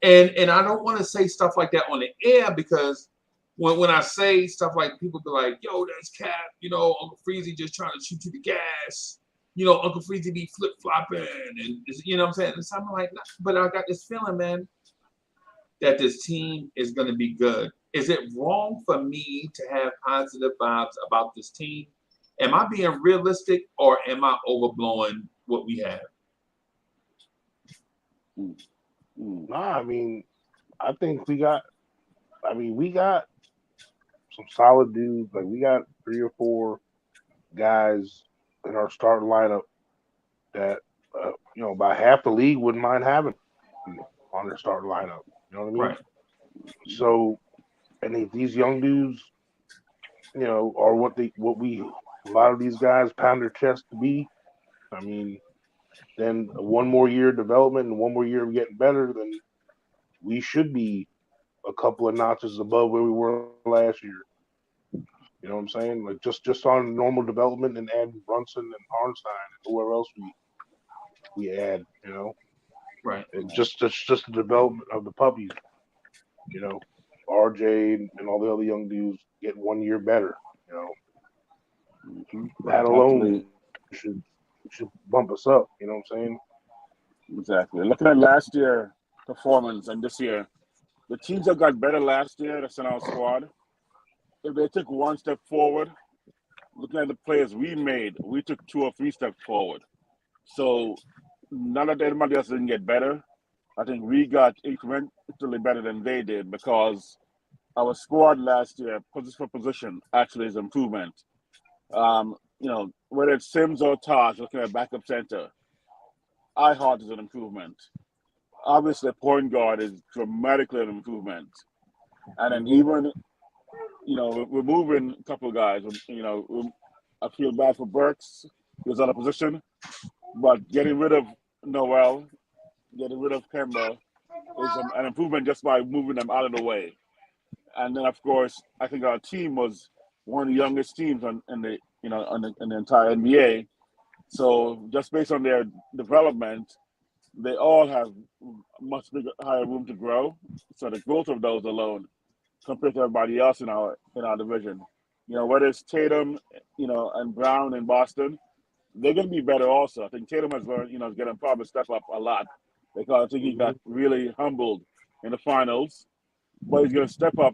And I don't want to say stuff like that on the air, because when I say stuff like, people be like, yo, that's Cap, Uncle Freezy just trying to shoot you the gas. Uncle Freezy be flip-flopping, and what I'm saying? And so I'm like, but I got this feeling, man, that this team is going to be good. Is it wrong for me to have positive vibes about this team? Am I being realistic, or am I overblowing what we have? Nah, I think we got some solid dudes. Like, we got 3 or 4 guys in our starting lineup that about half the league wouldn't mind having him on their starting lineup. You know what I mean? Right. So, and if these young dudes, are what a lot of these guys pound their chest to be. I mean, then one more year of development and one more year of getting better, then we should be a couple of notches above where we were last year. You know what I'm saying? Like just on normal development and adding Brunson and Harnstein and whoever else we add, Right. And just the development of the puppies, RJ and all the other young dudes get 1 year better, That alone should bump us up, you know what I'm saying? Exactly. Looking at last year's performance and this year, the teams that got better last year that's in our squad, if they took one step forward, looking at the players we made, we took 2 or 3 steps forward. So none of anybody else didn't get better. I think we got incrementally better than they did because our squad last year, position for position, actually is improvement. Whether it's Sims or Taj, looking at backup center, iHeart is an improvement. Obviously, point guard is dramatically an improvement. And then even, we're moving a couple of guys. I feel bad for Burks, who's out of position. But getting rid of Noel, getting rid of Kemba is an improvement just by moving them out of the way. And then, of course, I think our team was one of the youngest teams in the entire NBA. So just based on their development, they all have much bigger, higher room to grow. So the growth of those alone, compared to everybody else in our division, whether it's Tatum, and Brown in Boston, they're going to be better also. I think Tatum has learned, is going to probably step up a lot because I think he got really humbled in the finals. But he's going to step up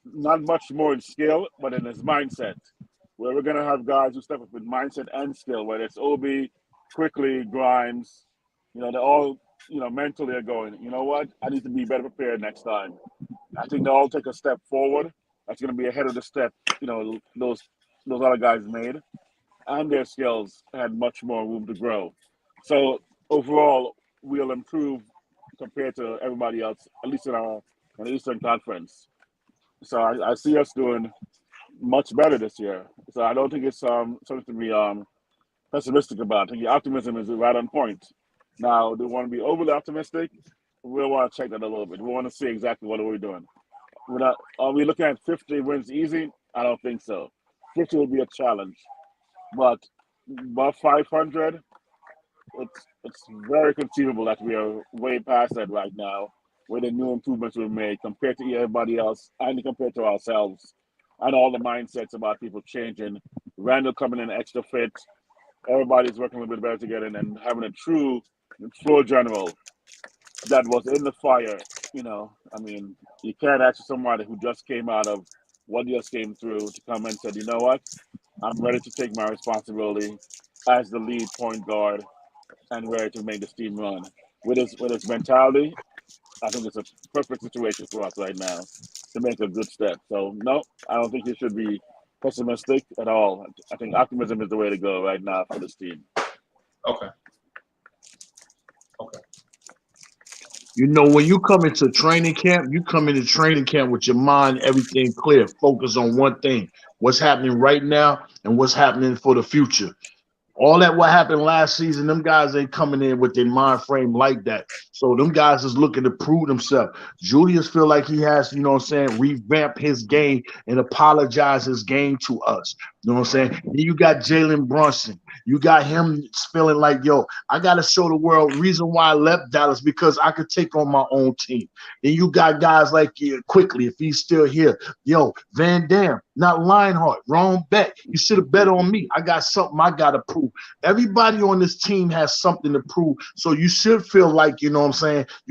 not much more in skill, but in his mindset, where we're going to have guys who step up in mindset and skill, whether it's Obi, Quickley, Grimes, they're all, mentally are going, you know what, I need to be better prepared next time. I think they all take a step forward. That's going to be ahead of the step, those other guys made. And their skills had much more room to grow. So overall, we'll improve compared to everybody else, at least in the Eastern Conference. So I see us doing much better this year. So I don't think it's something to be pessimistic about. I think the optimism is right on point. Now, do we want to be overly optimistic? We'll want to check that a little bit. We want to see exactly what are we doing. Are we looking at 50 wins easy? I don't think so. 50 will be a challenge. But above 500, it's very conceivable that we are way past that right now, with the new improvements we've made compared to everybody else and compared to ourselves, and all the mindsets about people changing. Randall coming in extra fit, everybody's working a little bit better together, and having a true floor general that was in the fire. You can't ask somebody who just came out of what just came through to come and said, you know what? I'm ready to take my responsibility as the lead point guard and ready to make this team run. With his mentality, I think it's a perfect situation for us right now to make a good step. So, no, I don't think you should be pessimistic at all. I think optimism is the way to go right now for this team. Okay. When you come into training camp, you come into training camp with your mind, everything clear, focus on one thing, what's happening right now and what's happening for the future. All that what happened last season, them guys ain't coming in with their mind frame like that. So them guys is looking to prove themselves. Julius feel like he has, revamp his game and apologize his game to us. You know what I'm saying? Then you got Jalen Brunson. You got him feeling like, I got to show the world reason why I left Dallas, because I could take on my own team. Then you got guys like Quickley, if he's still here. Van Dam, not Lionheart, wrong bet. You should have bet on me. I got something I got to prove. Everybody on this team has something to prove. So you should feel like, you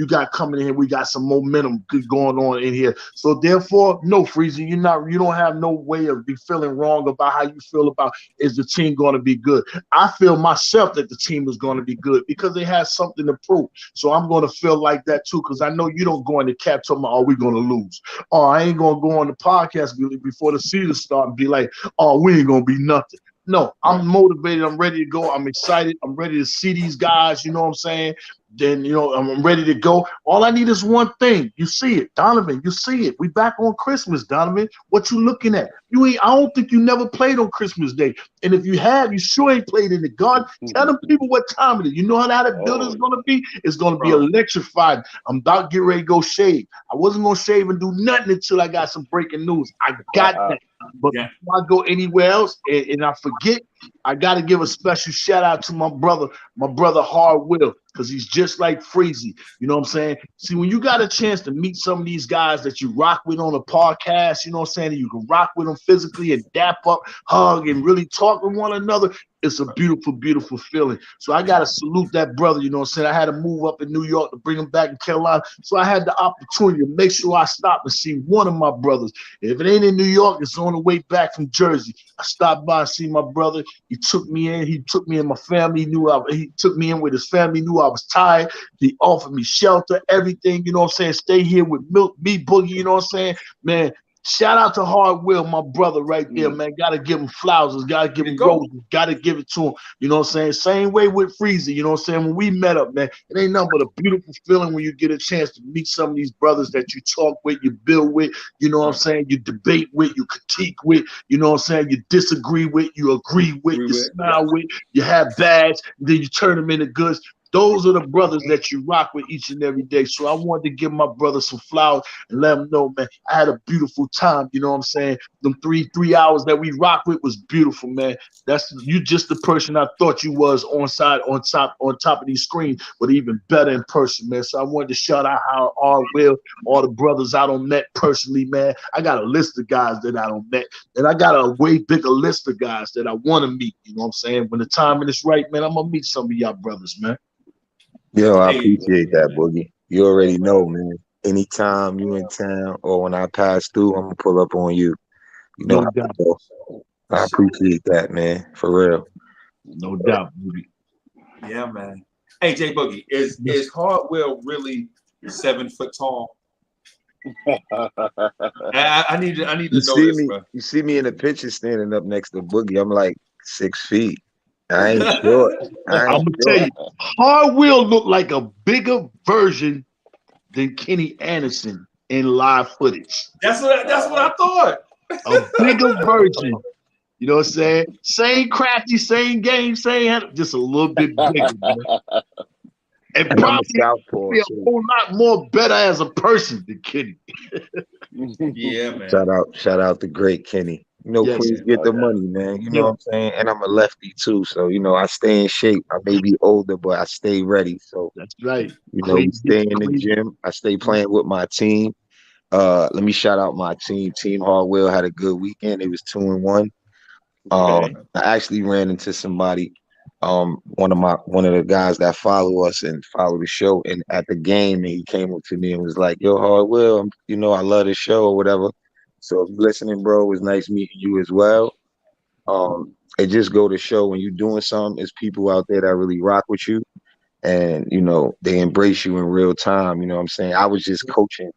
got coming in here, we got some momentum going on in here. So therefore, no, Freezy, you don't have no way of be feeling wrong about how you feel about is the team going to be good. I feel myself that the team is going to be good because it has something to prove. So I'm going to feel like that too, because I know you don't go in the cap talking about, we're going to lose. I ain't going to go on the podcast before the season start and be like, we ain't going to be nothing. No, I'm motivated. I'm ready to go. I'm excited. I'm ready to see these guys. You know what I'm saying? Then, I'm ready to go. All I need is one thing. You see it, Donovan. You see it. We back on Christmas, Donovan. What you looking at? I don't think you never played on Christmas Day. And if you have, you sure ain't played in the garden. Tell them people what time it is. You know how that building's going to be? It's going to be electrified. I'm about to get ready to go shave. I wasn't going to shave and do nothing until I got some breaking news. I got that. But before I go anywhere else and I forget, I got to give a special shout out to my brother Hard Will, because he's just like Freezy. You know what I'm saying? See, when you got a chance to meet some of these guys that you rock with on a podcast, you know what I'm saying, and you can rock with them physically and dap up, hug, and really talk with one another, it's a beautiful, beautiful feeling. So I got to salute that brother, you know what I'm saying? I had to move up in New York to bring him back in Carolina. So I had the opportunity to make sure I stopped and see one of my brothers. If it ain't in New York, it's on the way back from Jersey. I stopped by and see my brother. He took me in. He took me and my family. He took me in with his family, knew I was tired. He offered me shelter, everything, you know what I'm saying? Stay here with Milk, me, Boogie, you know what I'm saying? Man, shout out to Hard Will, my brother right there, man. Got to give him flowers. Got to give him roses. Got to give it to him. You know what I'm saying? Same way with Freezy, you know what I'm saying? When we met up, man, it ain't nothing but a beautiful feeling when you get a chance to meet some of these brothers that you talk with, you build with, you know what I'm saying? You debate with, you critique with, you know what I'm saying? You disagree with, you agree with, you smile with, you have bads, then you turn them into goods. Those are the brothers that you rock with each and every day. So I wanted to give my brother some flowers and let him know, man, I had a beautiful time. You know what I'm saying? Them three hours that we rock with was beautiful, man. That's you just the person I thought you was on top of these screens, but even better in person, man. So I wanted to shout out how all the brothers I don't met personally, man. I got a list of guys that I don't met, and I got a way bigger list of guys that I want to meet. You know what I'm saying? When the timing is right, man, I'm gonna meet some of y'all brothers, man. Yo, I appreciate that, Boogie. You already know, man. Anytime you in town or when I pass through, I'm gonna pull up on you. You know No how doubt. to go. I appreciate that, man. For real. No doubt, Boogie. Yeah, man. Hey, J Boogie, is Hardwell really 7 foot tall? I need to know this, bro. You see me in the picture standing up next to Boogie. I'm like 6 feet. I ain't short. I'm gonna tell you, Hard Will look like a bigger version than Kenny Anderson in live footage. That's what I thought. A bigger version. You know what I'm saying? Same crafty, same game, just a little bit bigger, man. And probably a whole lot more better as a person than Kenny. Yeah, man. Shout out to great Kenny. You know, Yes, Queens get the money, man. You know what I'm saying? And I'm a lefty too, so you know I stay in shape. I may be older, but I stay ready. So that's right. You know, we stay in the gym. I stay playing with my team. Let me shout out my team. Team Hardwell had a good weekend. It was 2-1. I actually ran into somebody, one of the guys that follow us and follow the show, and at the game, and he came up to me and was like, "Yo, Hardwell, you know I love the show or whatever." So if you're listening, bro, it was nice meeting you as well. It just go to show when you're doing something, there's people out there that really rock with you, and you know they embrace you in real time. You know what I'm saying? I was just coaching,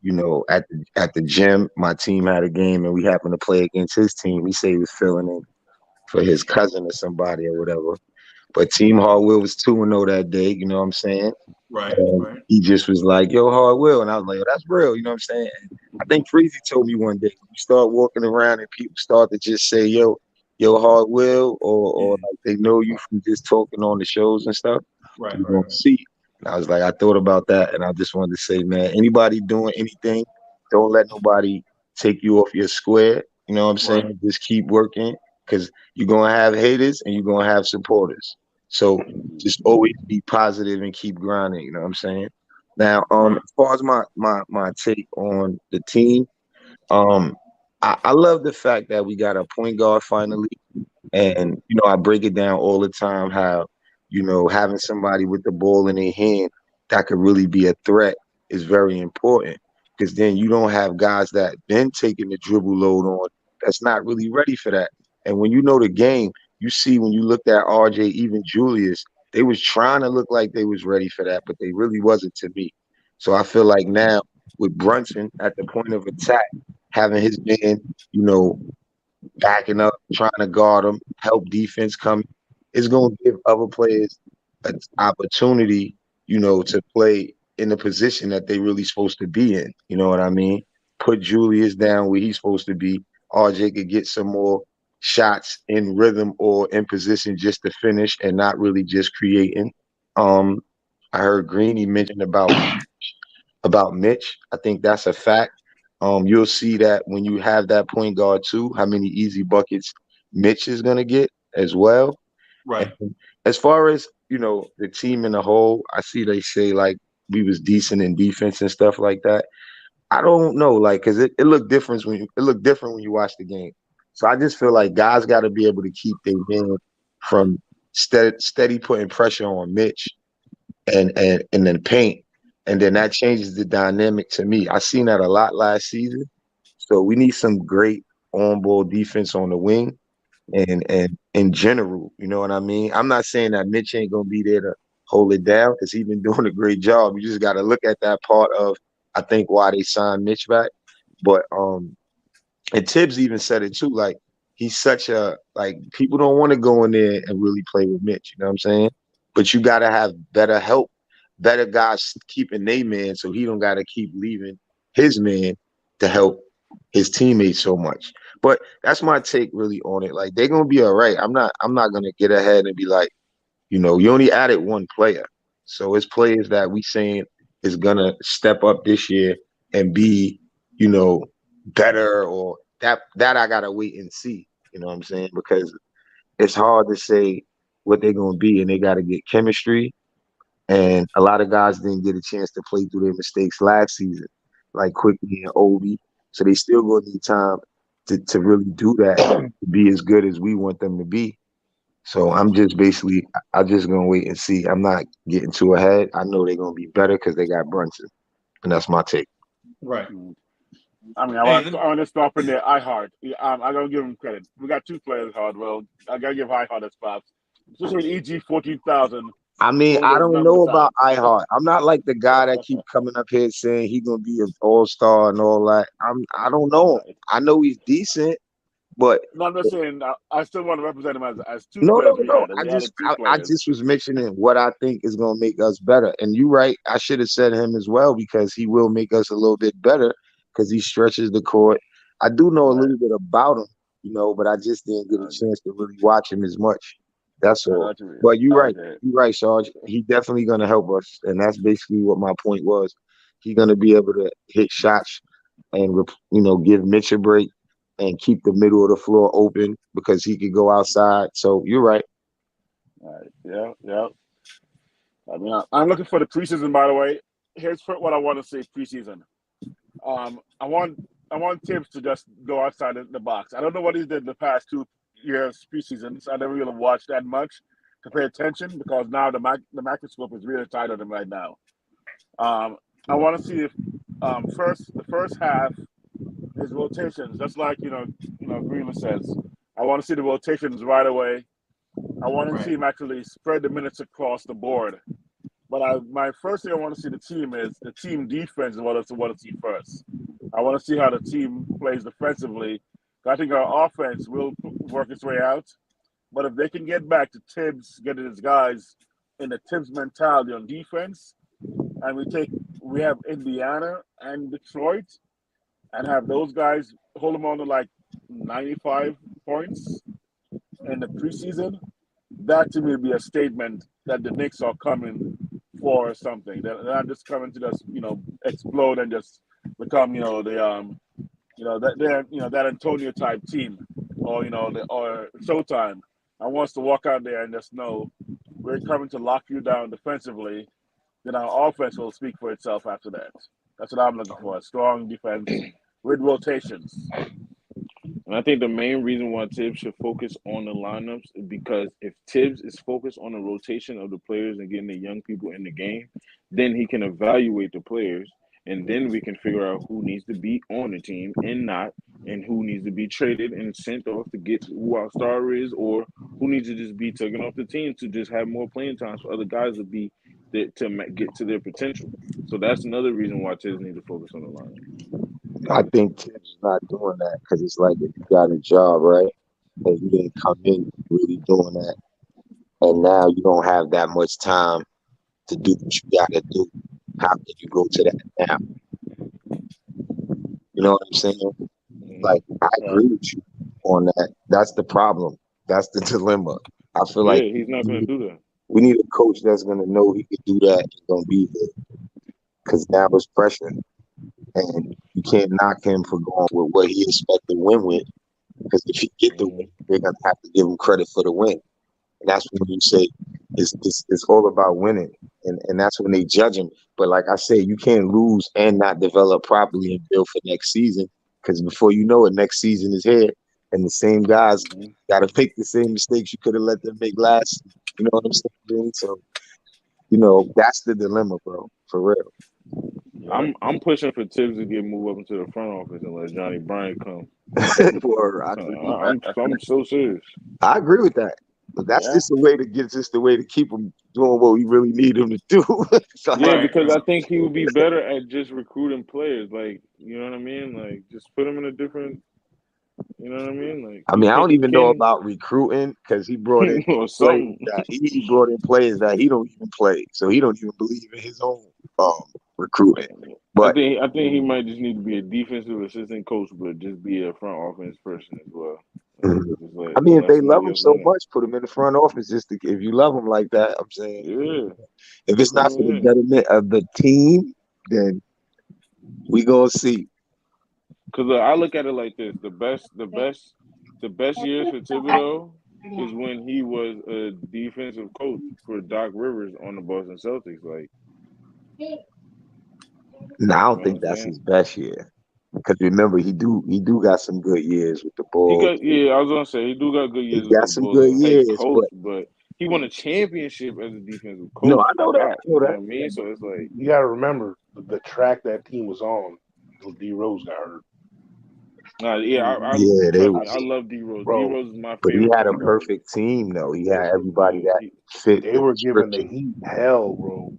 you know, at the gym. My team had a game, and we happened to play against his team. He said he was filling in for his cousin or somebody or whatever. But Team Hardwell was 2-0 that day. You know what I'm saying? Right. He just was like, "Yo, Hardwell," and I was like, "Yo, that's real." You know what I'm saying? And I think Freezy told me one day, you start walking around and people start to just say, "Yo, Hardwell," or like they know you from just talking on the shows and stuff. Right. You don't see. And I was like, I thought about that, and I just wanted to say, man, anybody doing anything, don't let nobody take you off your square. You know what I'm saying? Right. Just keep working, because you're gonna have haters and you're gonna have supporters. So just always be positive and keep grinding. You know what I'm saying? Now, as far as my take on the team, I love the fact that we got a point guard finally, and you know I break it down all the time how, you know, having somebody with the ball in their hand that could really be a threat is very important, because then you don't have guys that been taking the dribble load on that's not really ready for that. And when you know the game, you see when you looked at RJ, even Julius, they was trying to look like they was ready for that, but they really wasn't to me. So I feel like now with Brunson at the point of attack, having his man, you know, backing up, trying to guard them, help defense come. It's going to give other players an opportunity, to play in the position that they really supposed to be in. You know what I mean? Put Julius down where he's supposed to be. RJ could get some more shots in rhythm or in position just to finish and not really just creating. Um, I heard Greeny mention about Mitch. I think that's a fact. You'll see that when you have that point guard too, how many easy buckets Mitch is gonna get as well. Right. And as far as the team in the whole, I see they say like we was decent in defense and stuff like that. I don't know, like, cause it looked different when you watch the game. So I just feel like guys got to be able to keep their man from steady putting pressure on Mitch and then paint, and then that changes the dynamic to me. I seen that a lot last season. So we need some great on-ball defense on the wing, and in general, you know what I mean? I'm not saying that Mitch ain't gonna be there to hold it down because he's been doing a great job. You just got to look at that part of I think why they signed Mitch back. But and Tibbs even said it too. Like he's such a people don't want to go in there and really play with Mitch. You know what I'm saying? But you got to have better help, better guys keeping their man, so he don't got to keep leaving his man to help his teammates so much. But that's my take really on it. Like they're gonna be all right. I'm not gonna get ahead and be like, you only added one player. So it's players that we saying is gonna step up this year and be, better, or that I gotta wait and see. You know what I'm saying? Because it's hard to say what they're gonna be, and they gotta get chemistry. And a lot of guys didn't get a chance to play through their mistakes last season, like Quickley and Obi. So they still gonna need time to really do that, to be as good as we want them to be. So I'm just gonna wait and see. I'm not getting too ahead. I know they're gonna be better because they got Brunson, and that's my take. Right. I mean, I want to stop in there. iHeart. I gotta give him credit. We got two players, Hardwell. I gotta give iHeart his props. Especially with EG 14,000. I mean, I don't know about iHeart. I'm not like the guy that keep coming up here saying he's gonna be an all-star and all that. I don't know him. I know he's decent, but no, I'm just saying. I still want to represent him as two no. players. I just was mentioning what I think is gonna make us better. And you're right. I should have said him as well because he will make us a little bit better because he stretches the court. I do know a little bit about him, but I just didn't get a chance to really watch him as much. That's all. But you're right, Sarge. He's definitely gonna help us, and that's basically what my point was. He's gonna be able to hit shots and give Mitch a break and keep the middle of the floor open because he could go outside. So you're right. All right. Yeah. I mean, I'm looking for the preseason. By the way, here's what I want to say preseason. I want Tibbs to just go outside the box. I don't know what he did the past 2 years preseasons. I never really watched that much to pay attention because now the microscope is really tight on him right now. I want to see if the first half is rotations. Just like Greenland says. I want to see the rotations right away. I want to see him actually spread the minutes across the board. But my first thing I want to see the team is the team defense is what I want to see first. I want to see how the team plays defensively. I think our offense will work its way out. But if they can get back to Tibbs, getting his guys in the Tibbs mentality on defense, and we have Indiana and Detroit, and have those guys hold them on to like 95 points in the preseason, that to me would be a statement that the Knicks are coming for something. They're not just coming to just explode and just become that Antonio type team or or Showtime. I want us to walk out there and just know we're coming to lock you down defensively. Then our offense will speak for itself after that. That's what I'm looking for: a strong defense with rotations. And I think the main reason why Tibbs should focus on the lineups is because if Tibbs is focused on the rotation of the players and getting the young people in the game, then he can evaluate the players, and then we can figure out who needs to be on the team and not, and who needs to be traded and sent off to get who our star is, or who needs to just be taken off the team to just have more playing times for other guys to get to their potential. So that's another reason why Tibbs needs to focus on the lineup. I think Tibbs is not doing that because it's like if you got a job, right, and you didn't come in really doing that, and now you don't have that much time to do what you got to do. How can you go to that now? You know what I'm saying? Like, I agree with you on that. That's the problem. That's the dilemma. I feel like he's not going to do that. we need a coach that's going to know he could do that and going to be there. Because now it's pressure. And you can't knock him for going with what he expected to win with. Because if he get the win, they're going to have to give him credit for the win. And that's when you say it's all about winning. And that's when they judge him. But like I say, you can't lose and not develop properly and build for next season. Because before you know it, next season is here. And the same guys got to make the same mistakes you could have let them make last. You know what I'm saying? So, you know, that's the dilemma, bro. For real. I'm pushing for Tibbs to get moved up into the front office and let Johnny Bryant come. I'm so serious. I agree with that. But that's just the way to keep him doing what we really need him to do. Because I think he would be better at just recruiting players. Like, you know what I mean? Like, just put him in a different. You know what I mean? Like, I mean, I don't even know about recruiting because he brought in players that he don't even play, so he don't even believe in his own recruiting. But I think he might just need to be a defensive assistant coach, but just be a front office person as well. Like, I mean, if they love him so much, put him in the front office. Just if you love him like that, I'm saying, if it's not for the betterment of the team, then we gonna see. Because I look at it like this: the best years for Thibodeau is when he was a defensive coach for Doc Rivers on the Boston Celtics. Like, no, I don't think that's his best year. Because remember, he do got some good years with the Bulls. I was gonna say he do got good years. He got some good years, but he won a championship as a defensive coach. No, I know that. You know what I mean? So it's like you gotta remember the track that team was on. D Rose got hurt. I love D Rose. D Rose is my favorite. But he had a perfect team, though. He had everybody that fit. They were giving the Heat hell, bro.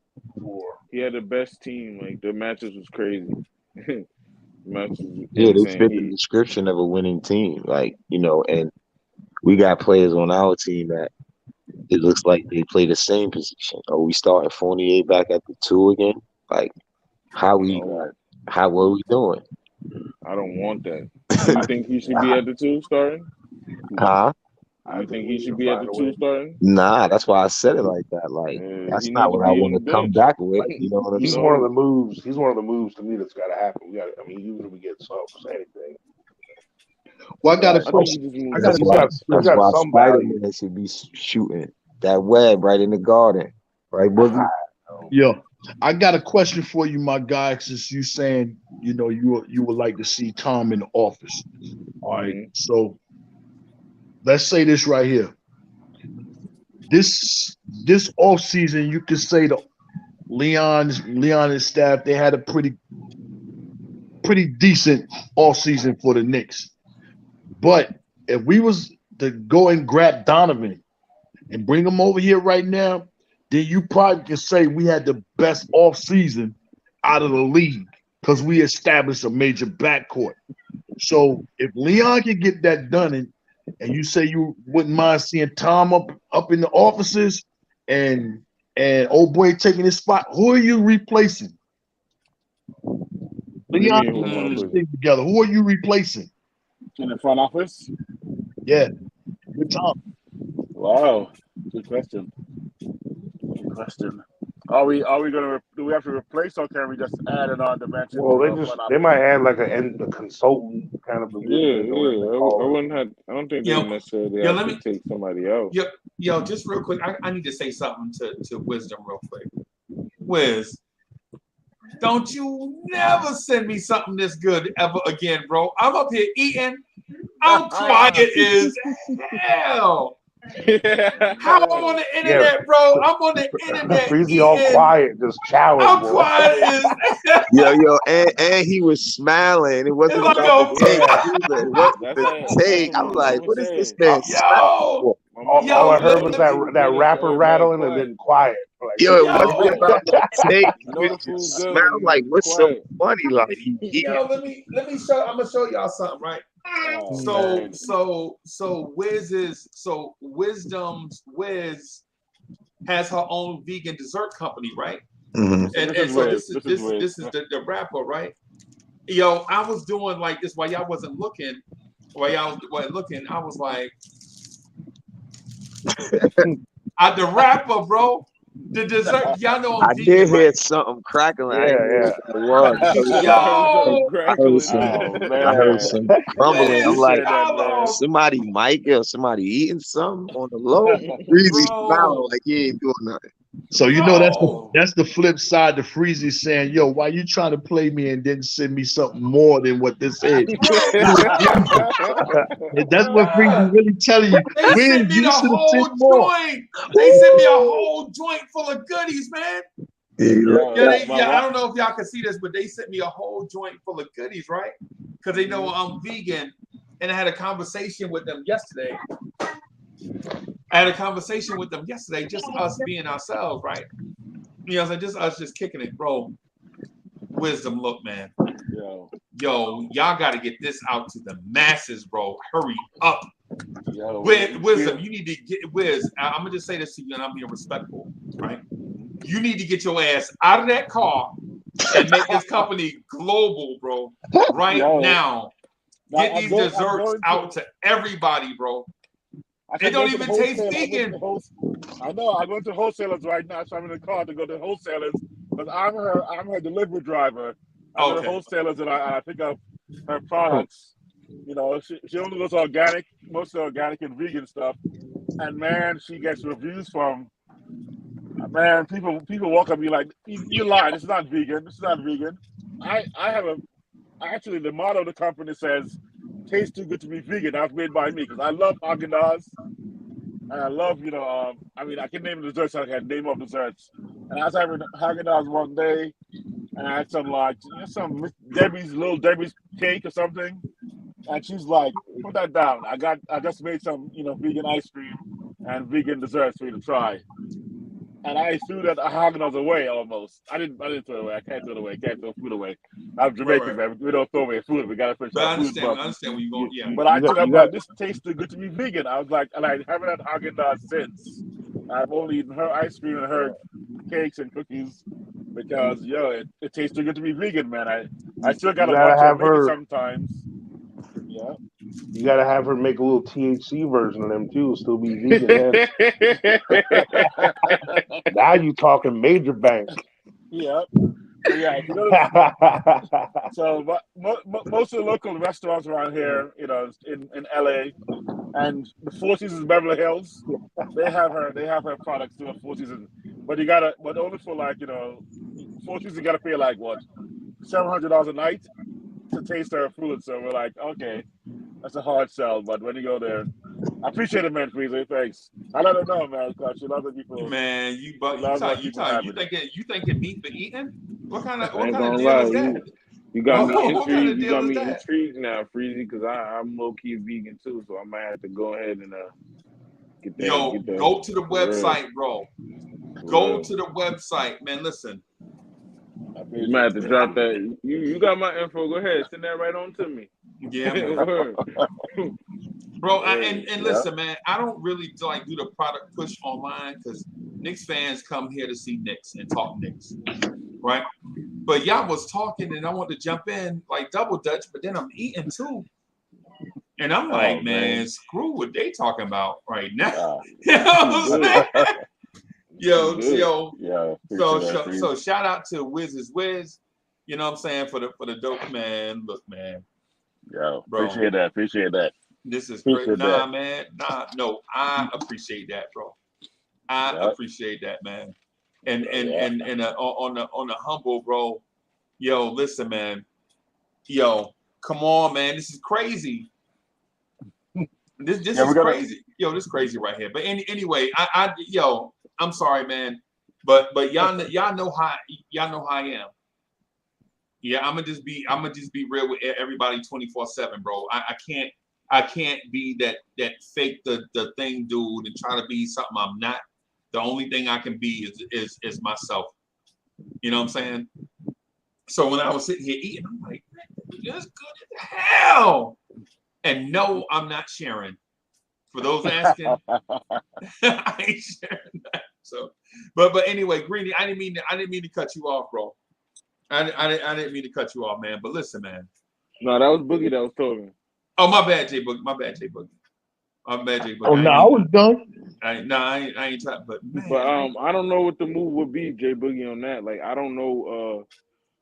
He had the best team. Like, the matches was crazy. They fit the description of a winning team. Like, you know, and we got players on our team that it looks like they play the same position. Are we starting Fournier back at the 2 again? Like, what are we doing? I don't want that. You think he should be at the 2 starting? Huh? You think he should be at the 2 starting? Nah, that's why I said it like that. Like, that's not what I want to come back with. You know what I'm saying? One of the moves. He's one of the moves to me that's got to happen. Even if we get subs, anything. Well, I got a question. That's why Spider-Man should be shooting that web right in the garden, right, Boogie? Yeah, I got a question for you, my guy. Since you saying you know you would like to see Tom in the office. All right, so let's say this right here. This off season, you could say the Leon and staff, they had a pretty decent off season for the Knicks. But if we was to go and grab Donovan and bring him over here right now, then you probably could say we had the best off season out of the league because we established a major backcourt. So if Leon can get that done, and you say you wouldn't mind seeing Tom up in the offices and old boy taking his spot, who are you replacing? Leon together. Who are you replacing? In the front office? Yeah. Good Tom. Wow. Good question. Are we gonna do we have to replace or can we just add it on the bench? Well, they might add like a consultant kind of position. I don't think they necessarily have to take somebody else. Yo, just real quick, I need to say something to Wisdom real quick. Wiz, don't you never send me something this good ever again, bro. I'm up here eating. I'm quiet as hell. How I'm on the internet, bro? I'm on the internet. Freezy all quiet, just chowing. I'm quiet as Yo, and he was smiling. It wasn't like about the take. I'm like, what is this man? All I heard was that rapper rattling and then quiet. Yo, Yo. what's it about the taste? know the It food just good smell when like you what's so quiet. funny? Like you Yo, let me show. I'm gonna show y'all something, right? Oh, man. So Wisdom's Wiz has her own vegan dessert company, right? Mhm. And This is so Wiz. this is the rapper, right? Yo, I was doing like this while y'all wasn't looking. While y'all wasn't looking, I was like, the rapper, bro. The dessert, y'all know I'm I vegan, did hear right? something crackling. I Yeah, didn't know yeah. what it was. Yo, I heard Crackling. some. Oh, I heard man. some rumbling. I'm Wiz like, Appreciate that, man. somebody mic or somebody eating something on the low. Breezy smiling bro, like he ain't doing nothing. So you know bro. that's the flip side to Freezy saying, "Yo, why you trying to play me and then send me something more than what this is?" And that's what Freezy really telling you. They Wiz, sent me you the should have whole sent more. joint. They sent me a whole joint full of goodies, man. Yeah, I don't know if y'all can see this, but they sent me a whole joint full of goodies, right? Because they know I'm vegan, and I had a conversation with them yesterday. Just us being ourselves, right? You know, what I'm saying, just us, just kicking it, bro. Wisdom, look, man. Yo, y'all got to get this out to the masses, bro. Hurry up. Wisdom, you need to get Wiz. I'm gonna just say this to you, and I'm being respectful, right? You need to get your ass out of that car and make this company global, bro. Right now, get these desserts out to everybody, bro. It don't even taste vegan. I know. I'm going to wholesalers right now, so I'm in the car to go to wholesalers because I'm her delivery driver. I go to wholesalers and I pick up her products. You know, she only goes organic, mostly organic and vegan stuff. And man, she gets reviews from people walk up and be like, "You lied. It's not vegan. This is not vegan." Actually the motto of the company says, "Tastes too good to be vegan." That was made by me because I love Haagen-Dazs. And I love, I can name desserts. I can name off desserts. And I was having Haagen-Dazs one day, and I had some some little Debbie's cake or something. And she's like, "Put that down. I just made some, vegan ice cream and vegan desserts for you to try." And I threw that Haagen-Dazs away almost. I didn't throw it away. I can't throw it away. I can't throw food away. I'm Jamaican, man. We don't throw away food. We gotta finish our food. I understand where you're going. Yeah. But I took up like, this tastes too good to be vegan. I was like, and I haven't had Haagen-Dazs since. I've only eaten her ice cream and her cakes and cookies because it tastes too good to be vegan, man. I still gotta watch her make it sometimes. Yeah. You gotta have her make a little THC version of them too. Still be vegan. Now you talking major bank. Yeah. So most of the local restaurants around here, in LA and the Four Seasons Beverly Hills, they have her products through the Four Seasons. But only for Four Seasons you gotta pay like what, $700 a night to taste her food. So we're like, okay, that's a hard sell. But when you go there, I appreciate it, man. Freezer, thanks. I let her know, man, because she loves the people. Man, you thinking meat for eating? What kind of deal is that? You got me intrigued. You got me intrigued now, Freezy, because I'm low key vegan too. So I might have to go ahead and get that. Go to the website, bro. Go to the website, man. Listen. You might have to drop that. You got my info. Go ahead, send that right on to me. Yeah, man. Bro, and listen, man, I don't really do the product push online because Knicks fans come here to see Knicks and talk Knicks, right? But y'all was talking, and I want to jump in like double dutch, but then I'm eating too, and I'm like, man, screw what they talking about right now. You know what I'm saying? So shout out to Wiz's Wiz, you know what I'm saying, for the dope, man. Look, man. Yo, bro, appreciate that. This is great. Nah, man. No, I appreciate that, bro. I appreciate that, man. And on the humble, bro. Yo, listen, man. Yo, come on, man. This is crazy. This is crazy. Yo, this is crazy right here. But anyway, I'm sorry, man. But y'all know how I am. Yeah, I'm gonna just be real with everybody 24/7, bro. I can't be that fake the thing dude and try to be something I'm not. The only thing I can be is myself. You know what I'm saying? So when I was sitting here eating, I'm like, that's good as hell. And no, I'm not sharing. For those asking, I ain't sharing that. So, but anyway, Greeny, I didn't mean to cut you off, bro. I didn't mean to cut you off, man. But listen, man. No, that was Boogie that was talking. Oh, my bad, J Boogie. My bad, J Boogie. My bad, J Boogie. Oh, no, I was done. I ain't trying. But man, But I don't know what the move would be, J Boogie, on that. Like, I don't know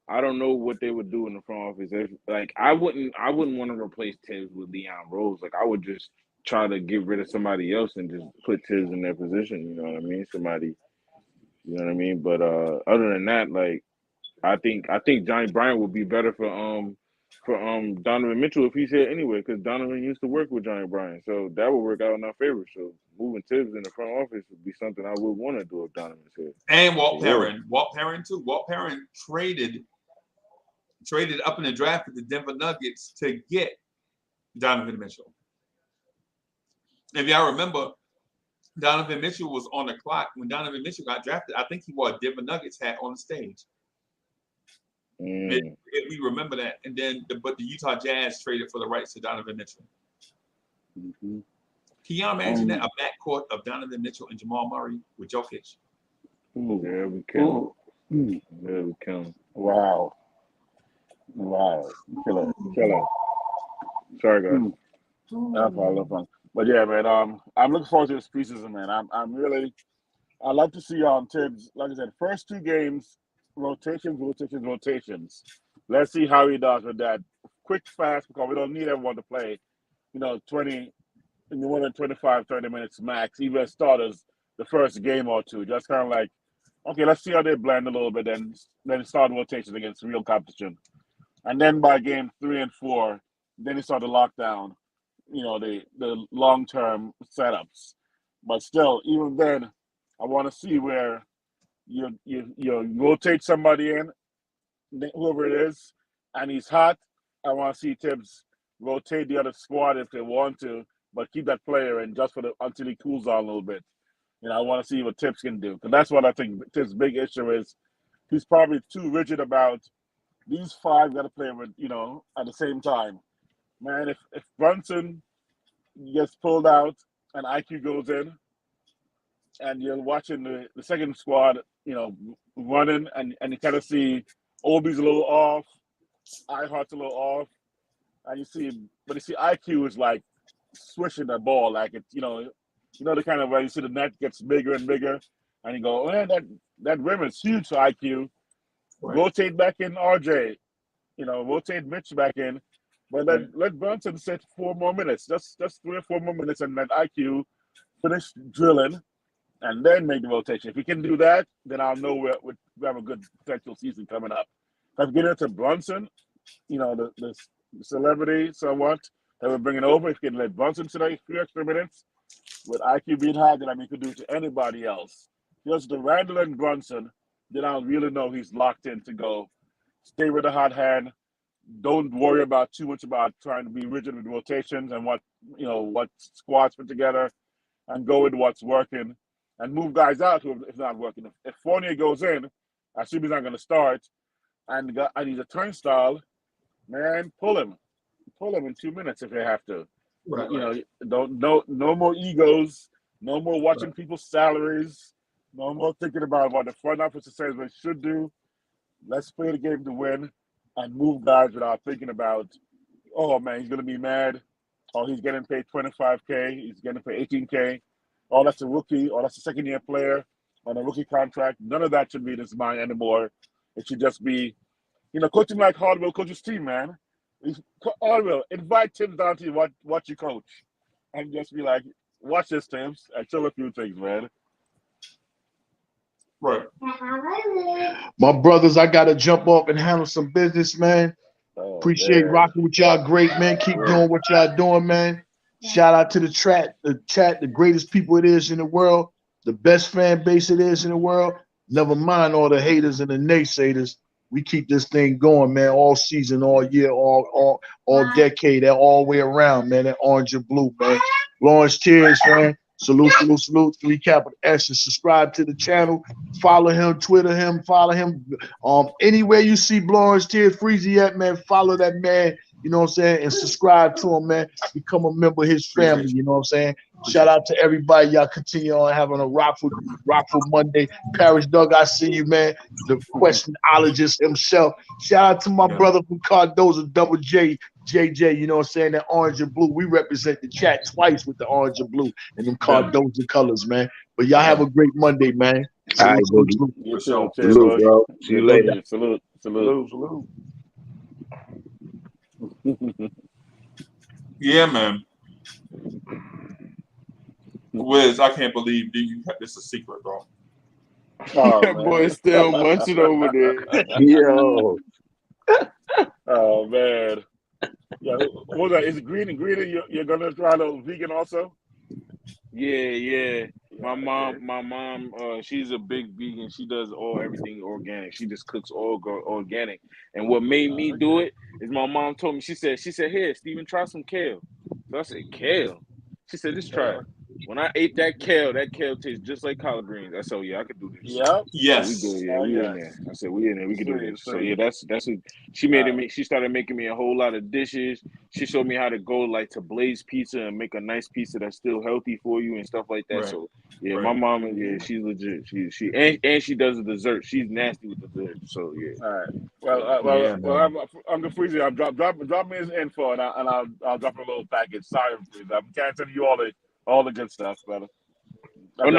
what they would do in the front office. If, like, I wouldn't want to replace Tibbs with Leon Rose. Like, I would just try to get rid of somebody else and just put Tibbs in their position. You know what I mean? Somebody, you know what I mean? But other than that, like, I think Johnny Bryant would be better for Donovan Mitchell if he's here anyway, because Donovan used to work with Johnny Bryant, so that would work out in our favor. So moving Tibbs in the front office would be something I would want to do if Donovan's here. And Walt Perrin too. Walt Perrin traded up in the draft with the Denver Nuggets to get Donovan Mitchell. If y'all remember, Donovan Mitchell was on the clock when Donovan Mitchell got drafted. I think he wore a Denver Nuggets hat on the stage. If we remember that, and then but the Utah Jazz traded for the rights to Donovan Mitchell. Mm-hmm. Can y'all imagine that, a backcourt of Donovan Mitchell and Jamal Murray with Jokic? Yeah, we can. Yeah, we can. Wow. Killer. Sorry, guys. That's a lot of fun. But yeah, man, I'm looking forward to this preseason, man. I like to see Tibbs, like I said, first 2 games, rotations. Let's see how he does with that. Quick, fast, because we don't need everyone to play, 20, more than 25, 30 minutes max, even as starters, the first game or two. Just kind of like, okay, let's see how they blend a little bit, then start rotations against real competition. And then by game 3 and 4, then you start the lockdown, the long-term setups. But still, even then, I want to see where you rotate somebody in, whoever it is, and he's hot. I want to see Tibbs rotate the other squad if they want to, but keep that player in just until he cools down a little bit. I want to see what Tibbs can do, because that's what I think Tibbs' big issue is. He's probably too rigid about these 5 got to play with, at the same time. Man, if Brunson gets pulled out and IQ goes in, and you're watching the second squad, running, and you kind of see Obi's a little off, Ihart's a little off, and you see IQ is like swishing the ball, like it's, the kind of where you see the net gets bigger and bigger, and you go, man, that rim is huge for IQ. Right. Rotate back in RJ, rotate Mitch back in, but let Brunson sit 4 more minutes, just 3 or 4 more minutes, and let IQ finish drilling, and then make the rotation. If he can do that, then I'll know we have a good potential season coming up. If I get into Brunson, the celebrity somewhat that we're bringing over, if you can let Brunson sit a few extra minutes, with IQ being high, then he could do it to anybody else. Just the Randall and Brunson, then I'll really know he's locked in to go. Stay with the hot hand. Don't worry too much about trying to be rigid with rotations and what squads put together, and go with what's working. And move guys out who if not working. If Fournier goes in, I assume he's not going to start, and he's a turnstile, man, pull him in 2 minutes if you have to. Right. No more egos, no more watching people's salaries, no more thinking about what the front office says we should do. Let's play the game to win, and move guys without thinking about, oh man, he's going to be mad, or he's getting paid $25K, he's getting paid $18K. Oh, that's a rookie, or that's a second-year player on a rookie contract. None of that should be in his mind anymore. It should just be, coaching like Hardwell coaches team, man. Hardwell, invite Tim down to you, watch you coach, and just be like, watch this, Tims, and show a few things, man. Right. My brothers, I got to jump off and handle some business, man. Appreciate rocking with y'all. Great, man. Keep doing what y'all doing, man. Shout out to the chat, the greatest people it is in the world, the best fan base it is in the world. Never mind all the haters and the naysayers. We keep this thing going, man, all season, all year, all decade, all the way around, man. That orange and blue, man. Blorange Tears, man. Salute. 3 capital S, and subscribe to the channel. Follow him, Twitter him, follow him. Anywhere you see Blorange Tears Freezy at, man, follow that man. You know what I'm saying? And subscribe to him, man. Become a member of his family. You know what I'm saying? Shout out to everybody. Y'all continue on having a rockful Monday. Parish Doug, I see you, man. The questionologist himself. Shout out to my brother from Cardozo, Double J, JJ. You know what I'm saying? That orange and blue. We represent the chat twice with the orange and blue and them Cardozo colors, man. But y'all have a great Monday, man. All right, Salute, bro. See you later. Salute. Yeah, man. Wiz, I can't believe you had this a secret, bro. Oh, That boy is still munching over there. Yo. Oh man. Yeah, what was that? Is it green? You're gonna try the vegan also? Yeah. My mom, she's a big vegan. She does everything organic. She just cooks all organic. And what made me do it is my mom told me, she said, here, Steven, try some kale. So I said, kale? She said, just try it. When I ate that kale tastes just like collard greens. I said, I could do this. Yep. Yes. So we good. Yeah, we in there. I said, we in there. We can do this. So yeah, that's what she made me. She started making me a whole lot of dishes. She showed me how to go like to blaze pizza and make a nice pizza that's still healthy for you and stuff like that. Right. So yeah, my mom, she's legit. She and she does the dessert. She's nasty with the dessert. So yeah. All right. Well, I'm the freezer. I'm drop me his info and I'll drop a little package. Sorry, I can't tell you all the good stuff, brother. I'll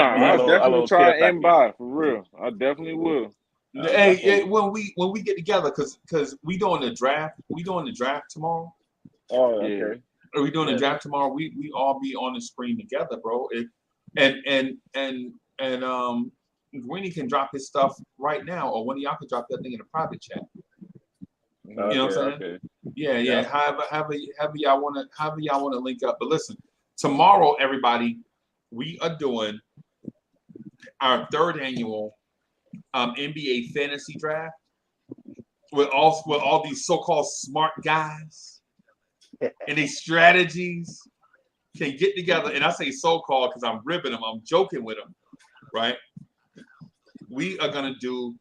definitely try and buy for real. I definitely will. Hey, when we get together, because we doing the draft. We doing the draft tomorrow. Oh, okay. Are we doing the draft tomorrow? We all be on the screen together, bro. And Greeny can drop his stuff right now, or one of y'all can drop that thing in a private chat. You know what I'm saying? Okay. Yeah. However y'all wanna link up. But listen, tomorrow, everybody, we are doing our 3rd annual NBA fantasy draft with all these so-called smart guys and these strategies can get together. And I say so-called because I'm ribbing them, I'm joking with them, right? We are gonna do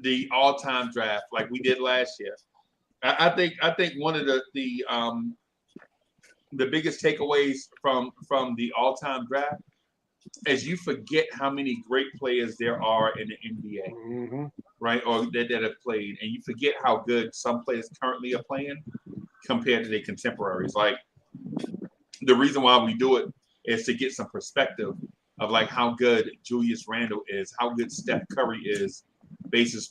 the all-time draft like we did last year. I think one of the biggest takeaways from the all-time draft is you forget how many great players there are in the NBA, right? Or that have played, and you forget how good some players currently are playing compared to their contemporaries. Like, the reason why we do it is to get some perspective of like how good Julius Randle is, how good Steph Curry is, versus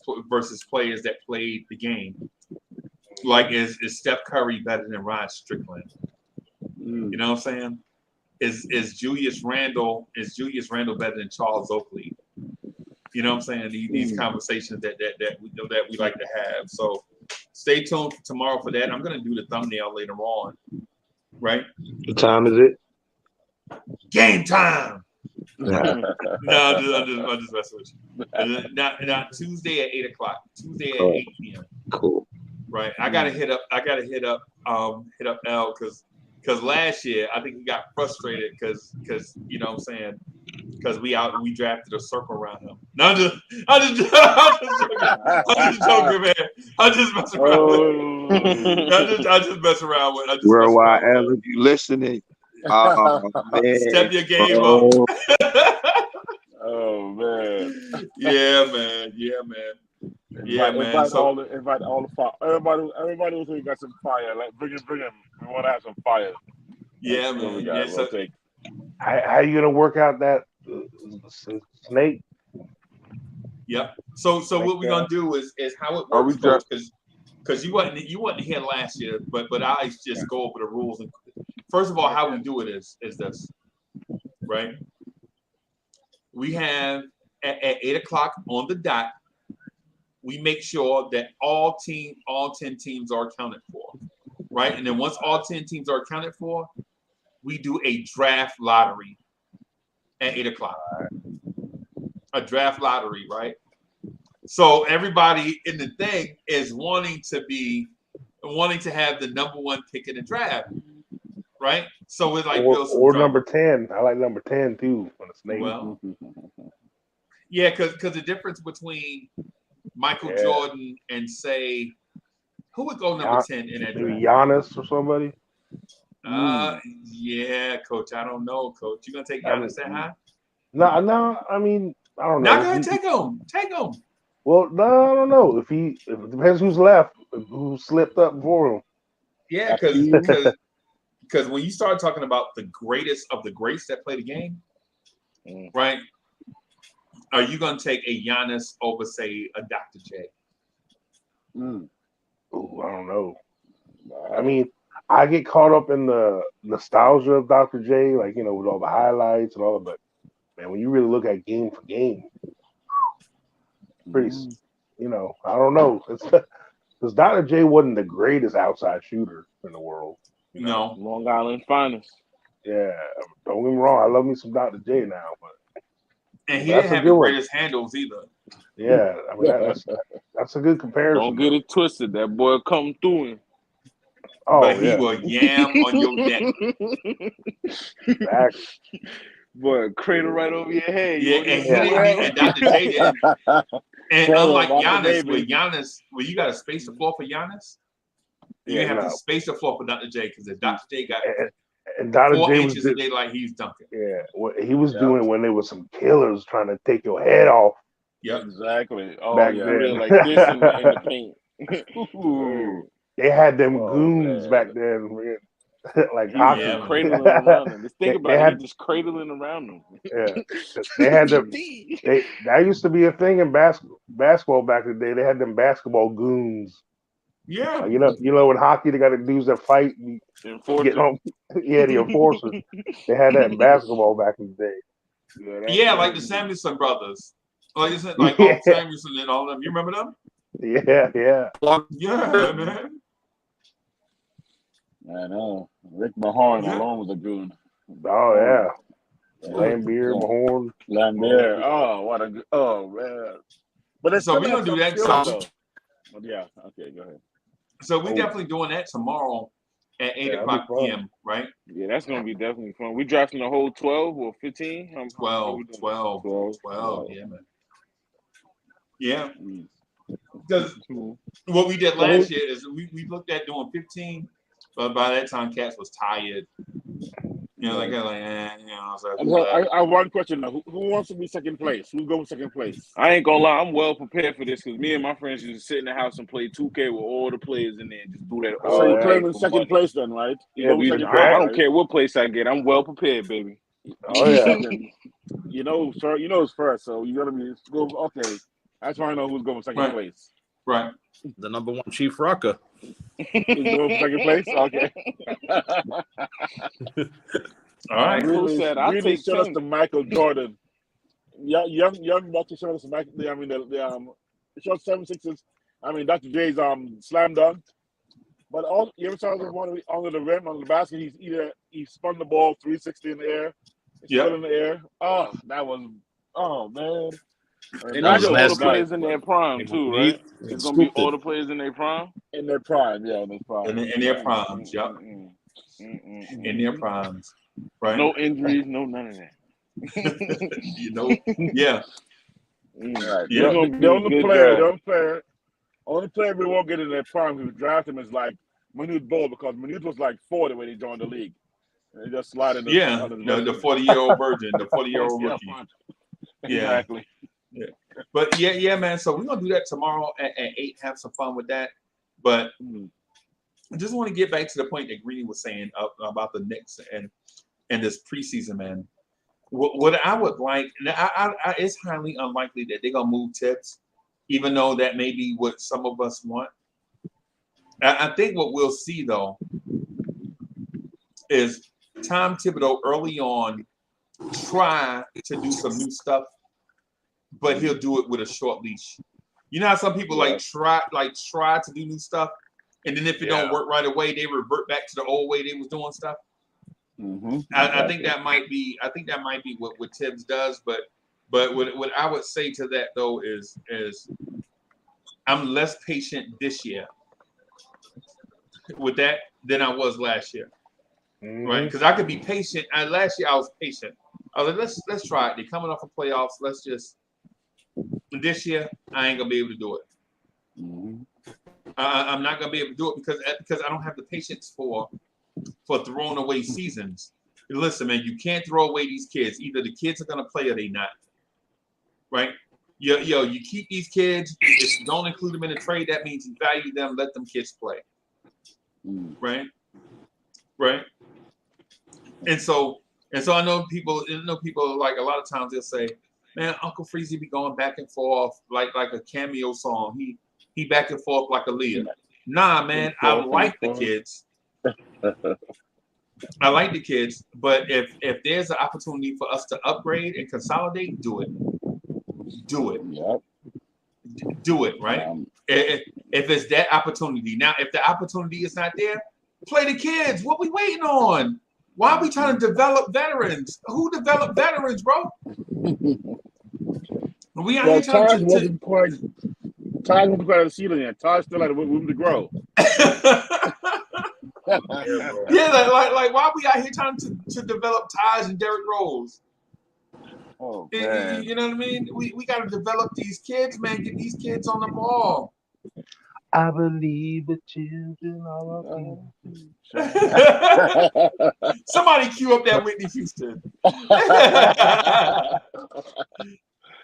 players that played the game. Like, is Steph Curry better than Rod Strickland? You know what I'm saying? Is Julius Randle better than Charles Oakley? You know what I'm saying? These conversations that we like to have. So stay tuned tomorrow for that. I'm gonna do the thumbnail later on. Right? What time is it? Game time. No, I'm just messing with you. Now Tuesday at 8:00. Tuesday at 8 p.m. Cool. Right. I gotta hit up L because last year I think he got frustrated because you know what I'm saying, because we drafted a circle around him. No, I'm just joking, man. I'm just messing around with. I just mess around with. Worldwide, Ellen, you listening? Oh, man. Step your game up. Oh man. Yeah, man. Invite all the fire. Everybody who got some fire. Like bring him. We want to have some fire. Yeah, man. How you gonna work out that snake? Yep. So what we're gonna do is how it works, because you wasn't here last year, but I just go over the rules. And first of all, how we do it is this, right? We have at 8:00 on the dot. We make sure that all 10 teams are accounted for, right? And then once all 10 teams are accounted for, we do a draft lottery at 8:00. A draft lottery, right? So everybody in the thing is wanting to have the number 1 pick in the draft, right? So it's like build some or drama. number 10. I like number 10 too on the snake. Well, yeah, because the difference between Michael Yeah. Jordan and say who would go number 10 in that maybe draft? Giannis or somebody. Yeah, coach. I don't know, coach. You gonna take Giannis that high? No. I mean, I don't know. Not gonna take him. Take him. Well, no, I don't know. If it depends who's left, who slipped up for him. Yeah, because when you start talking about the greatest of the greats that play the game, right? Are you gonna take a Giannis over, say, a Dr. J? Ooh, I don't know. I mean, I get caught up in the nostalgia of Dr. J, like, with all the highlights and all of it. Man, when you really look at game for game, pretty, I don't know. Because Dr. J wasn't the greatest outside shooter in the world. No. Long Island finest. Yeah, don't get me wrong. I love me some Dr. J now, but and he didn't have the greatest handles either. Yeah, I mean that's a good comparison. Don't get it twisted. That boy come through him. Oh, but he will yam on your neck. Exactly. Boy, cradle right over your head. Yeah, and Dr. J didn't. And unlike Giannis, where you got to space the floor for Giannis, you have to space the floor for Dr. J because if Dr. J got and Dr. 4 J inches a day like he's dunking. Yeah, what he was doing when there was some killers trying to take your head off. Yep, exactly. Oh back yeah, then. like this in the paint. They had them goons back then, man. Like hockey. Cradling around them. Just think about it. He just cradling around them. Yeah, they had them. That used to be a thing in basketball back in the day. They had them basketball goons. Yeah, you know, in hockey they got the dudes that fight. Get on. Yeah, the enforcers. They had that in basketball back in the day. Yeah, like the Samuelson brothers. Like Samuelson and all of them. You remember them? Yeah. Yeah, man. I know. Rick Mahorn alone was a goon. Oh yeah. Lambeer, Mahorn. Lambeer. Oh, what a man. But so we're gonna do that. Yeah. Okay, go ahead. So we're definitely doing that tomorrow at 8 o'clock p.m. Right? Yeah, that's gonna be definitely fun. We drafting the whole 12 or 15? 12. Yeah, man. Yeah. Because what we did last year is we looked at doing 15, but by that time, Cats was tired. So I have one question now. Who wants to be second place? Who's going second place? I ain't gonna lie, I'm well prepared for this because me and my friends used to sit in the house and play 2K with all the players in there and just do that. So you're playing in second place then, right? Yeah, I don't care what place I get. I'm well prepared, baby. Oh yeah. Sir, it's first, so you're gonna be okay. That's why I know who's going second place. Right. The number one Chief Rocker. He's going second place? Okay. All right. Really showed us the Michael Jordan. Young Dr. showed us the Michael. I mean, the short 76ers. I mean, Dr. J's slam dunk. But you ever saw the one under the rim, on the basket? He spun the ball 360 in the air. Still in the air. Oh, that was, man. And all the players in their prime too, right? It's gonna be all the players in their prime. In their prime, yeah, in their prime. In their primes, yep. In their primes, right? No injuries, no none of that. Yeah. Right. The only player we won't get in their prime who draft him is like Manute Bol, because Manute was like 40 when he joined the league. And he just slid in the 40-year-old virgin, the 40-year-old rookie. Yeah. Exactly. Yeah. But yeah, man. So we're gonna do that tomorrow at 8. Have some fun with that. But I just want to get back to the point that Greeny was saying about the Knicks and this preseason, man. What I would like, it's highly unlikely that they're gonna move Tibbs, even though that may be what some of us want. I think what we'll see though is Tom Thibodeau early on try to do some new stuff, but he'll do it with a short leash. You know how some people try to do new stuff, and then if it don't work right away, they revert back to the old way they was doing stuff. I think that might be what Tibbs does, but what I would say to that though is I'm less patient this year with that than I was last year. right? Because I could be patient. And last year I was patient. I was like, let's try it. They're coming off of playoffs. Let's just. This year I ain't gonna be able to do it. I'm not gonna be able to do it because I don't have the patience for throwing away seasons. Listen, man, you can't throw away these kids. Either the kids are gonna play or they not. Right? You keep these kids. If you don't include them in a trade, that means you value them. Let them kids play. Right? And so I know people like a lot of times they'll say, man, Uncle Freezy be going back and forth like a cameo song. He back and forth like Aaliyah. Nah, man, I like the kids. I like the kids, but if there's an opportunity for us to upgrade and consolidate, do it. Do it. Yep. Do it, right? If it's that opportunity. Now, if the opportunity is not there, play the kids. What we waiting on? Why are we trying to develop veterans? Who developed veterans, bro? We out here trying Taj wasn't quite the ceiling yet. Taj still had room to grow. Yeah, like why are we out here trying to develop Taj and Derrick Rose? Oh, man. You know what I mean? We got to develop these kids, man. Get these kids on the ball. I believe the children are Somebody cue up that Whitney Houston.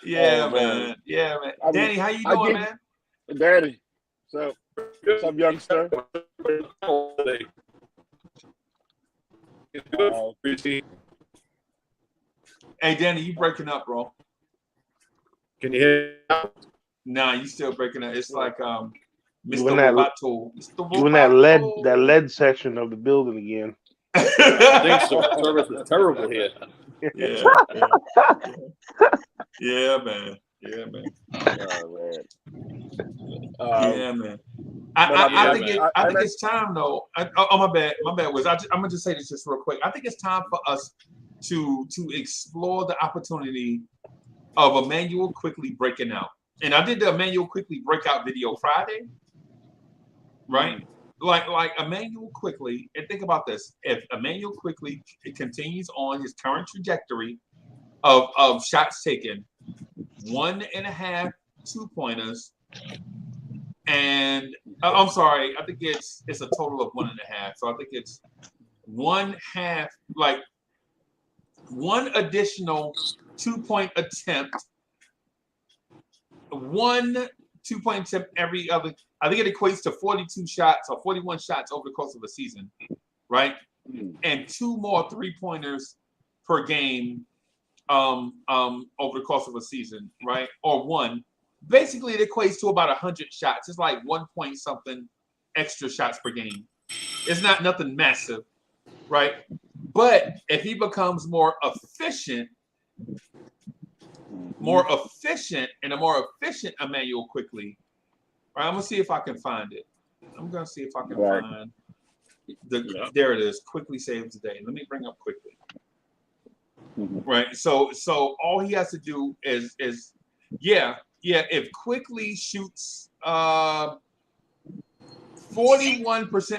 Yeah, man. Yeah, man. Danny, how you doing, man? Danny, what's up, youngster? Hey, Danny, you breaking up, bro? Can you hear me? Nah, you still breaking up. It's like Mr. Roboto. You in that lead section of the building again. I think so. Service is terrible here. Yeah, man. Yeah, man. I think it's time though. My bad. My bad. I'm gonna just say this just real quick. I think it's time for us to explore the opportunity of Emmanuel Quickley breaking out. And I did the Emmanuel Quickley breakout video Friday, right? Like Emmanuel Quickley, and think about this: if Emmanuel Quickley continues on his current trajectory of shots taken, 1.5 2-pointers, and I'm sorry, I think it's a total of 1.5. So I think it's 1/2, like one additional 2-point attempt, 1 2-point attempt every other. I think it equates to 42 shots or 41 shots over the course of a season, right? And 2 more 3-pointers per game over the course of a season, right? Or 1. Basically, it equates to about 100 shots. It's like 1 point something extra shots per game. It's not nothing massive, right? But if he becomes more efficient and a more efficient Emmanuel Quickley, right? I'm gonna see if I can find it. I'm gonna see if I can find there it is. Quickley saved today. Let me bring up Quickley. Right. So all he has to do is if Quickley shoots 41%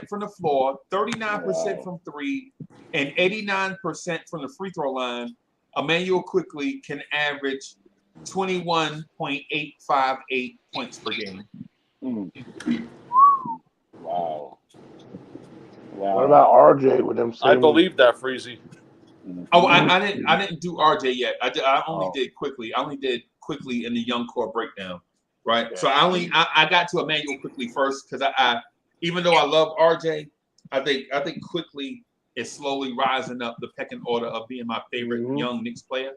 from the floor, 39% from 3, and 89% from the free throw line, Emmanuel Quickley can average 21.858 points per game. Wow. What about RJ with them? I believe that, Freezy. Oh, I didn't do RJ yet. I only did Quickley. I only did Quickley in the young core breakdown, right? Yeah. So I got to Emmanuel Quickley first because I even though I love RJ, I think Quickley is slowly rising up the pecking order of being my favorite young Knicks player.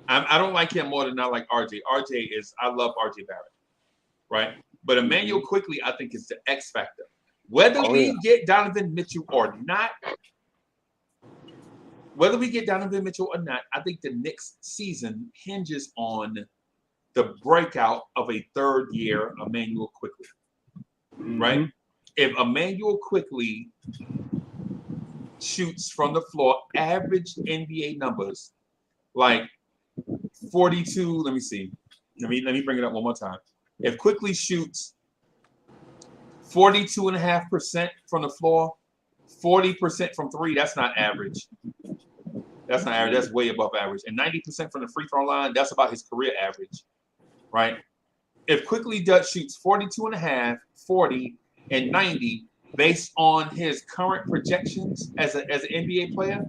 I don't like him more than I like RJ. I love RJ Barrett, right? But Emmanuel Quickley, I think, is the X factor. Whether we get Donovan Mitchell or not, I think the Knicks season hinges on the breakout of a third-year Emmanuel Quickley, right? If Emmanuel Quickley shoots from the floor average NBA numbers, like 42, let me see. Let me bring it up one more time. If Quickley shoots 42.5% from the floor, 40% from three, that's not average. That's not average. That's way above average. And 90% from the free throw line, that's about his career average, right? If Quickley shoots 42.5, 40, and 90 based on his current projections as an NBA player,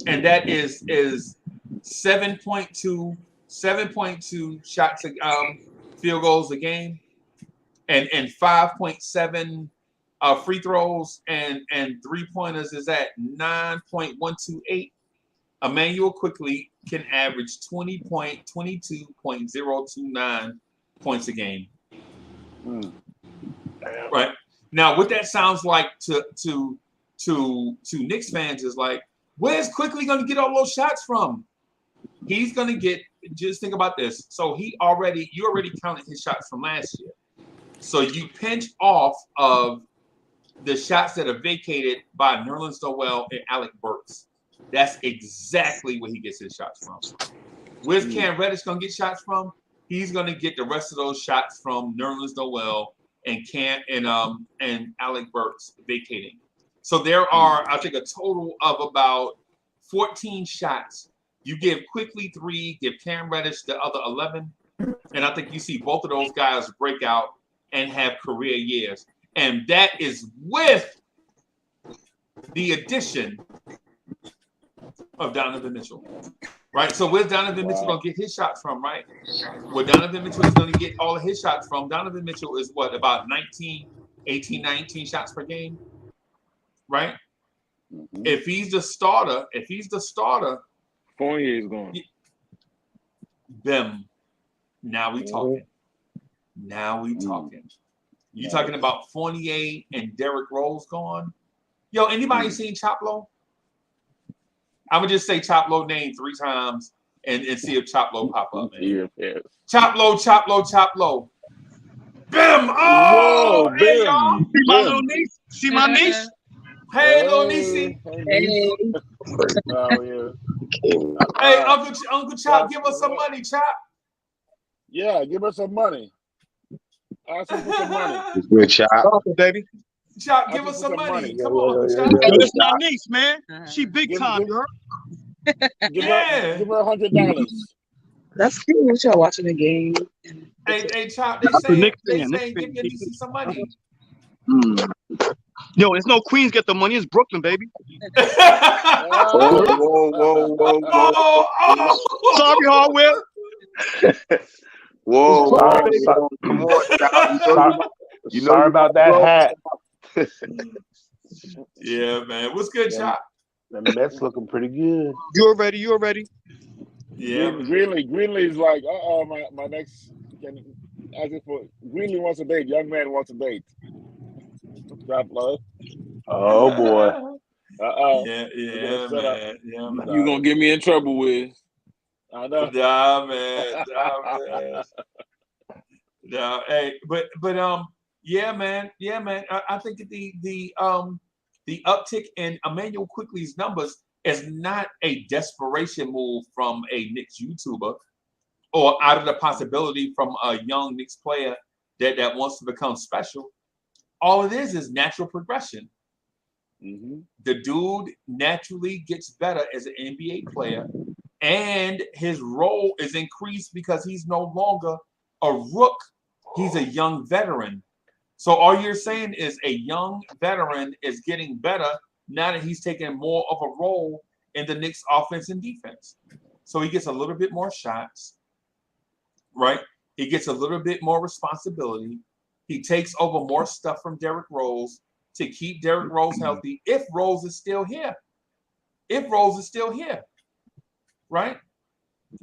and that is 7.2 shots, field goals a game, and 5.7 free throws and 3-pointers is at 9.128. Emmanuel Quickley can average 22.029 points a game. Right now, what that sounds like to Knicks fans is like, where's Quickley going to get all those shots from? He's going to get. Just think about this. So you already counted his shots from last year. So you pinch off of the shots that are vacated by Nerlens Noel and Alec Burks. That's exactly where he gets his shots from. Where's Cam Reddish going to get shots from? He's going to get the rest of those shots from Nerlens Noel and Alec Burks vacating. So there are, I think, a total of about 14 shots. You give Quickley 3, give Cam Reddish the other 11, and I think you see both of those guys break out and have career years. And that is with the addition of Donovan Mitchell, right? So where's Donovan Mitchell going to get his shots from, right? Where Donovan Mitchell is going to get all of his shots from, Donovan Mitchell is what, about 19 shots per game, right? If he's the starter, Fournier is gone. Them. Now we talking. You talking about Fournier and Derrick Rose gone? Yo, anybody seen Choplo? I'm gonna just say Choplo name 3 times and see if Choplo pop up, man. Yeah. Choplo. Bim! Oh, Whoa, hey, Bim. y'all. See my little niece? See my niece? Hey, little niecey. Hey. Oh, yeah. Hey, Uncle Chop, give us some money, Chop. Yeah, give us some money. Ask him for some money. It's good, Chop. Baby. Chop, give us some money. Come on, Chop. That's my niece, man. She big time, girl. Give her $100. That's cute. What y'all watching the game? Hey, Chop, they saying give your niece some money. Yo, it's no Queens get the money. It's Brooklyn, baby. Whoa. Sorry, Hardware. Whoa. Come on, Chop. Sorry about that hat. Yeah, man. What's good, Chop? The Mets looking pretty good. You're ready. Yeah. Greenlee's like, my next. Greenlee wants a date. Young man wants a date. Drop love. Oh boy. Yeah, man. You gonna get me in trouble with? I know. Nah, man. Nah, hey, but yeah, man. I think the uptick in Emmanuel Quickley's numbers is not a desperation move from a Knicks YouTuber or out of the possibility from a young Knicks player that wants to become special. All it is natural progression. The dude naturally gets better as an NBA player, and his role is increased because he's no longer a rook. He's a young veteran. So all you're saying is a young veteran is getting better now that he's taking more of a role in the Knicks offense and defense. So he gets a little bit more shots, right? He gets a little bit more responsibility. He takes over more stuff from Derrick Rose to keep Derrick Rose healthy if Rose is still here. Right?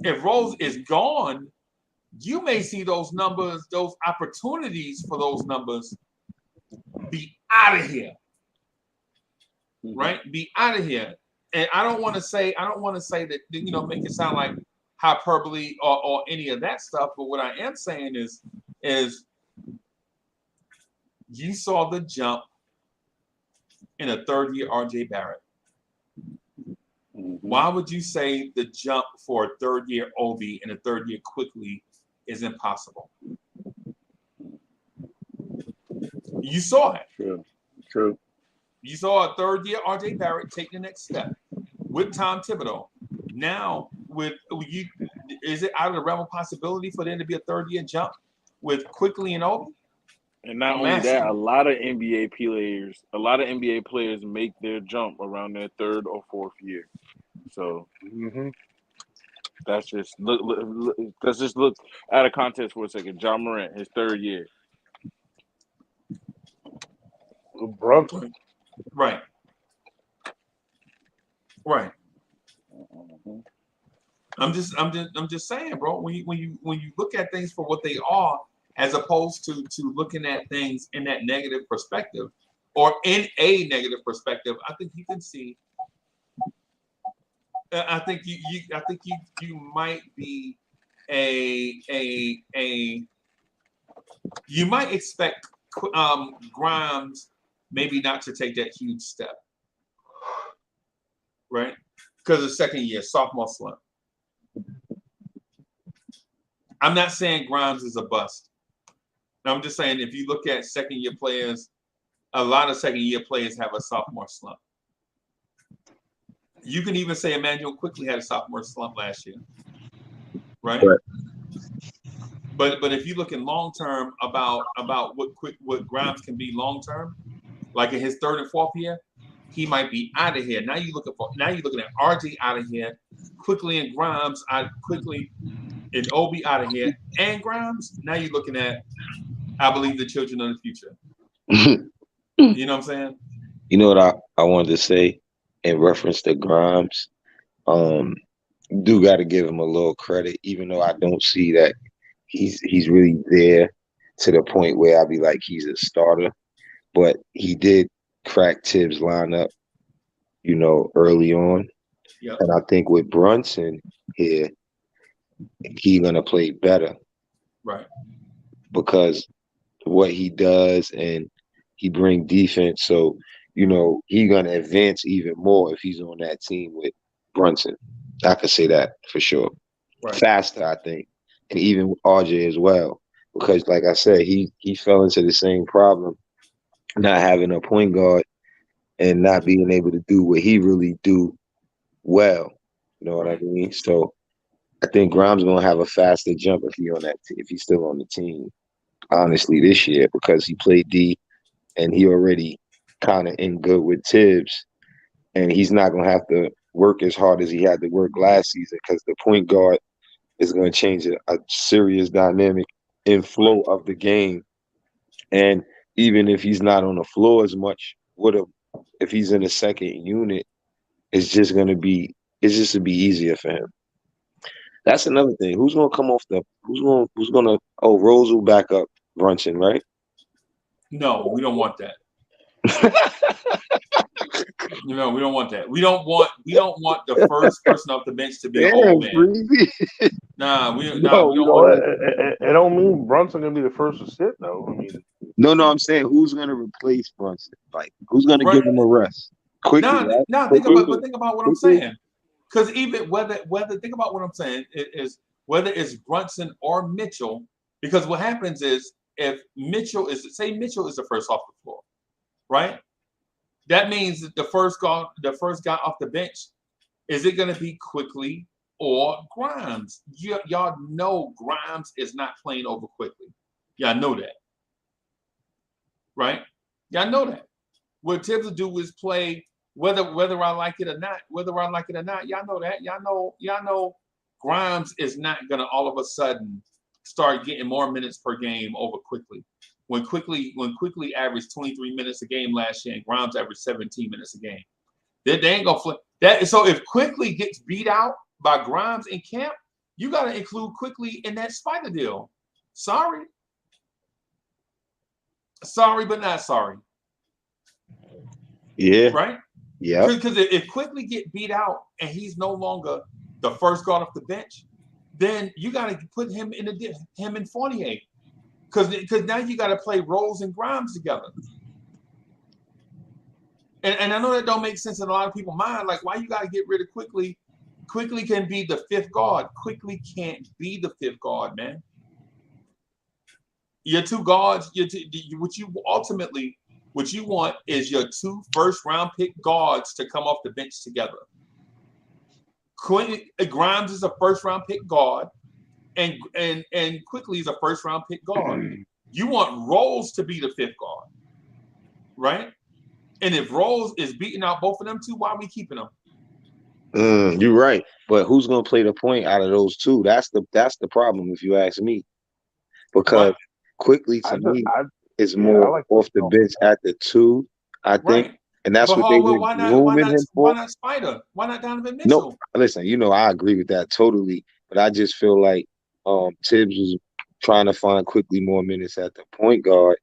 If Rose is gone, you may see those numbers, those opportunities for those numbers be out of here. Right? Be out of here. And I don't want to say that, make it sound like hyperbole or any of that stuff, but what I am saying is you saw the jump in a third-year RJ Barrett. Why would you say the jump for a third-year Ovi and a third-year Quickley is impossible? You saw it. True. You saw a third-year R.J. Barrett take the next step with Tom Thibodeau. Now, is it out of the realm of possibility for them to be a third-year jump with Quickley and Obi? And not I'm only asking. that, a lot of NBA players make their jump around their third or fourth year. So let's just look out of context for a second. Ja Morant, his third year. Brunson. Right. I'm just saying, bro. When you look at things for what they are, as opposed to looking at things in that negative perspective, or in a negative perspective, I think you can see. I think you might be you might expect Grimes maybe not to take that huge step, right? Because of second year, sophomore slump. I'm not saying Grimes is a bust. I'm just saying if you look at second year players, a lot of second year players have a sophomore slump. You can even say Emmanuel Quickley had a sophomore slump last year, right? But if you look in long term about what Grimes can be long term, like in his third and fourth year, he might be out of here. Now you're looking at RJ out of here, Quickley and Grimes Quickley and Obi out of here, and Grimes. Now you're looking at, I believe, the children of the future. You know what I'm saying? You know what I wanted to say in reference to Grimes? Do got to give him a little credit, even though I don't see that he's really there to the point where I'd be like he's a starter. But he did crack Tibbs' lineup, early on. Yep. And I think with Brunson here, he's gonna play better. Right. Because what he does, and he bring defense, so he's gonna advance even more if he's on that team with Brunson. I could say that for sure. Right. Faster, I think, and even with RJ as well, because like I said, he fell into the same problem, not having a point guard and not being able to do what he really do well. You know what I mean? So I think Grimes gonna have a faster jump if he's still on the team. Honestly, this year, because he played D and he already kind of in good with Tibbs, and he's not gonna have to work as hard as he had to work last season, because the point guard is gonna change a serious dynamic in flow of the game. And even if he's not on the floor as much, if he's in the second unit, it's just to be easier for him. That's another thing. Who's gonna come off Rose will back up Brunson, right? No, we don't want that. We don't want that. We don't want the first person off the bench to be an old man. We don't want that. It don't mean Brunson gonna be the first to sit though. I mean, no, I'm saying who's gonna replace Brunson? Like who's gonna give him a rest? Quickly, think about what I'm saying. Because even think about what I'm saying is whether it's Brunson or Mitchell, because what happens is if Mitchell is the first off the floor, right? That means that the first guy off the bench, is it going to be Quickley or Grimes? Y'all know Grimes is not playing over Quickley. Y'all know that, right? Y'all know that. What Tibbs will do is play whether I like it or not. Y'all know that. Y'all know Grimes is not going to all of a sudden start getting more minutes per game over Quickley. When Quickley averaged 23 minutes a game last year, and Grimes averaged 17 minutes a game, they ain't gonna flip that. So if Quickley gets beat out by Grimes in camp, you got to include Quickley in that spider deal. Sorry, but not sorry. Yeah. Right. Yeah. Because if Quickley get beat out and he's no longer the first guard off the bench, then you got to put him in Fournier. Because now you got to play Rose and Grimes together. And I know that don't make sense in a lot of people's mind. Like, why you got to get rid of Quickley? Quickley can be the fifth guard. Quickley can't be the fifth guard, man. Your two guards, what you ultimately What you want is your 2 first-round pick guards to come off the bench together. Grimes is a first-round pick guard, and Quickley is a first-round pick guard. You want Rose to be the 5th guard, right? And if Rose is beating out both of them two, why are we keeping them? You're right, but who's gonna play the point out of those two? That's the problem, if you ask me. Because Quickley to me is more off the bench at the 2, I think, right. And that's but what they why were not, grooming him for. Why not Spider? Why not Donovan Mitchell? No, listen, I agree with that totally, but I just feel like Tibbs was trying to find Quickley more minutes at the point guard,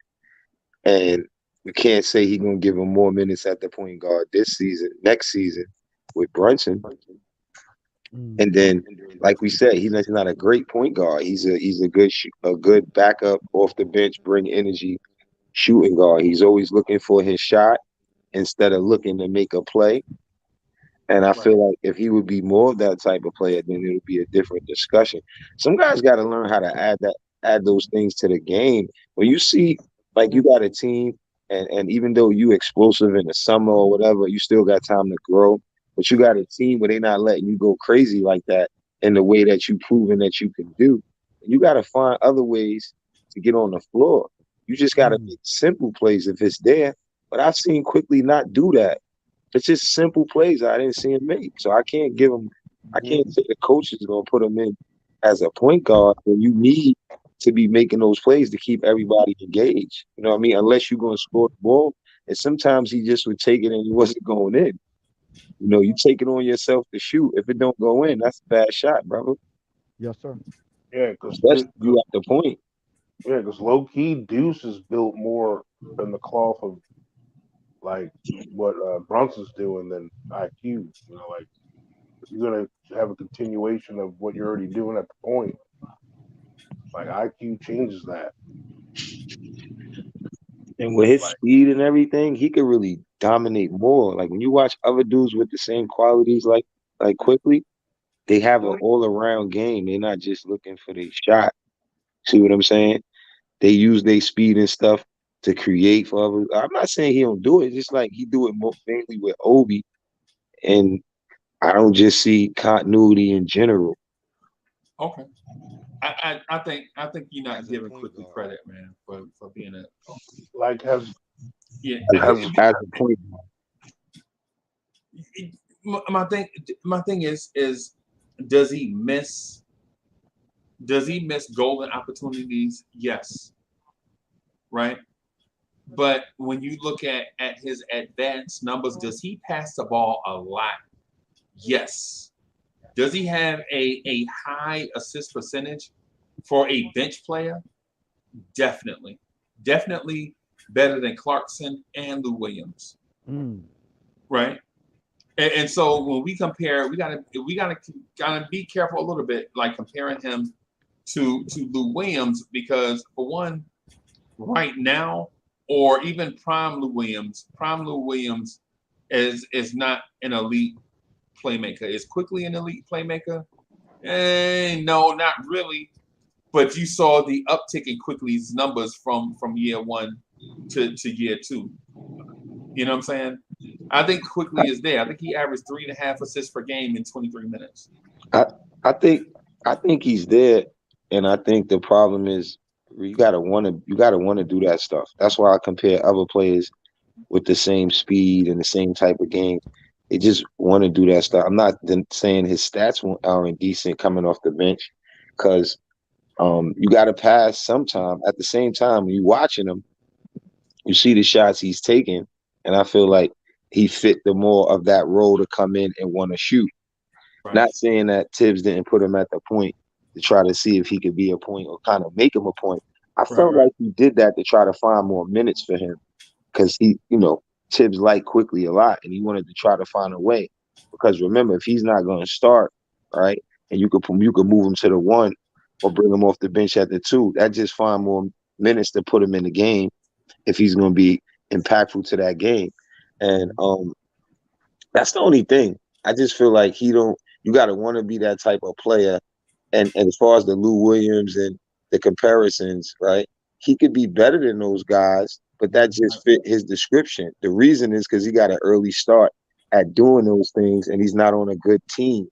and we can't say he's gonna give him more minutes at the point guard this season, next season with Brunson. And then, like we said, he's not a great point guard. He's a good backup off the bench, bring energy shooting guard. He's always looking for his shot instead of looking to make a play. And I feel like if he would be more of that type of player, then it would be a different discussion. Some guys got to learn how to add those things to the game. When you see, like, you got a team, and even though you explosive in the summer or whatever, you still got time to grow. But you got a team where they're not letting you go crazy like that in the way that you've proven that you can do. You got to find other ways to get on the floor. You just got to make simple plays if it's there. But I've seen Quickley not do that. It's just simple plays I didn't see him make. So I can't say the coach is going to put him in as a point guard when you need to be making those plays to keep everybody engaged. You know what I mean? Unless you're going to score the ball. And sometimes he just would take it and he wasn't going in. You take it on yourself to shoot. If it don't go in, that's a bad shot, brother. Yes, sir. Yeah, because you at the point. Yeah, because low key Deuce is built more in the cloth of like what Brunson's doing than IQ. Like you're gonna have a continuation of what you're already doing at the point. Like IQ changes that. And with his speed and everything, he could really dominate more. Like when you watch other dudes with the same qualities like Quickley, they have an all-around game. They're not just looking for their shot. See what I'm saying? They use their speed and stuff to create for others. I'm not saying he don't do it. It's just like he do it more mainly with Obi. And I don't just see continuity in general. Okay. I think you're not giving Quickley credit, man, for being a like as a point. My thing is does he miss golden opportunities? Yes. Right. But when you look at his advanced numbers, does he pass the ball a lot? Yes. Does he have a high assist percentage for a bench player? Definitely. Definitely better than Clarkson and Lou Williams. Right? And so when we compare, we gotta be careful a little bit, like comparing him to Lou Williams, because for one, right now, or even prime Lou Williams is not an elite playmaker. Is Quickley an elite playmaker? No, not really. But you saw the uptick in Quickley's numbers from year 1 to year 2. You know what I'm saying? I think Quickley is there. I think he averaged 3.5 assists per game in 23 minutes. I think he's there, and I think the problem is you gotta want to do that stuff. That's why I compare other players with the same speed and the same type of game. They just want to do that stuff. I'm not saying his stats aren't decent coming off the bench, because you got to pass sometime. At the same time, when you're watching him, you see the shots he's taking, and I feel like he fit the more of that role to come in and want to shoot. Right. Not saying that Tibbs didn't put him at the point to try to see if he could be a point or kind of make him a point. I felt like he did that to try to find more minutes for him, because Tibbs liked Quickley a lot, and he wanted to try to find a way. Because remember, if he's not going to start, right, and you could move him to the 1 or bring him off the bench at the 2, that just find more minutes to put him in the game if he's going to be impactful to that game. And that's the only thing. I just feel like you got to want to be that type of player. And as far as the Lou Williams and the comparisons, right, he could be better than those guys, but that just fit his description. The reason is because he got an early start at doing those things, and he's not on a good team.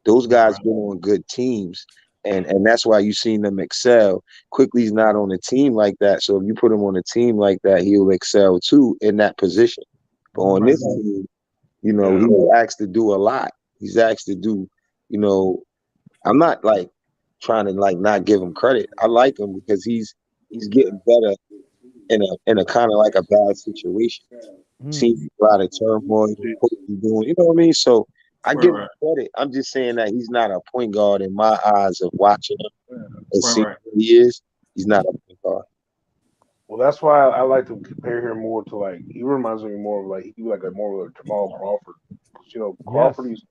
Those guys been on good teams, and that's why you seen them excel. Quickly's not on a team like that, so if you put him on a team like that, he'll excel too in that position. But on this team, you know, he's asked to do a lot. He's asked to do, you know, I'm not like trying to like not give him credit. I like him because he's getting better in a kind of like a bad situation. Seeing a lot of turmoil, doing, you know what I mean? So I give him credit. I'm just saying that he's not a point guard in my eyes of watching him and seeing who he is. He's not a point guard. Well, that's why I like to compare him more to like he reminds me more of like he like a more of a Jamal Crawford. You know, Crawford. He's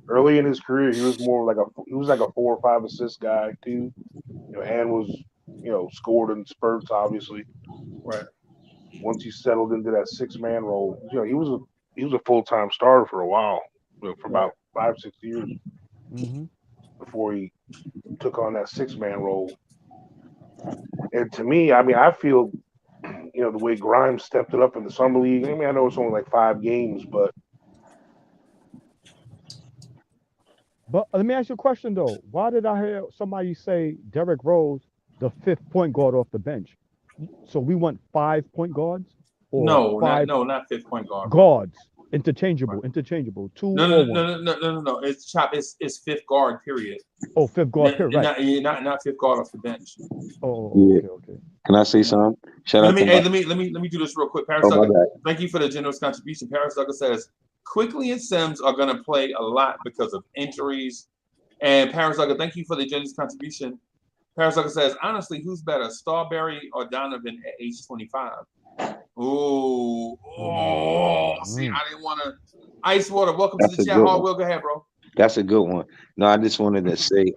early in his career. He was more like a 4 or 5 assist guy too. You know, and was scored in spurts obviously. Right. Once he settled into that 6-man role, you know, he was a full-time starter for a while, for about 5-6 years before he took on that 6-man role. And to me, I mean, I feel, you know, the way Grimes stepped it up in the summer league. I mean, I know it's only like 5 games, but let me ask you a question though. Why did I hear somebody say Derrick Rose, the 5th point guard off the bench? So we want 5 point guards? Or No, five not 5th point guard. Guards. Interchangeable. 2 No. or 1. It's 5th guard, period. Oh, 5th guard, period. Right. Not 5th guard off the bench. Oh, okay. Can I say something? Let me do this real quick. Paris Douglas, thank you for the generous contribution. Paris Douglas says Quickley and Sims are going to play a lot because of injuries. And Paris Douglas, thank you for the generous contribution. Paris Douglas says, honestly, who's better, Starberry or Donovan at age 25? See, I didn't want to. Ice Water, welcome to the chat. Will, go ahead, bro. That's a good one. No, I just wanted to say,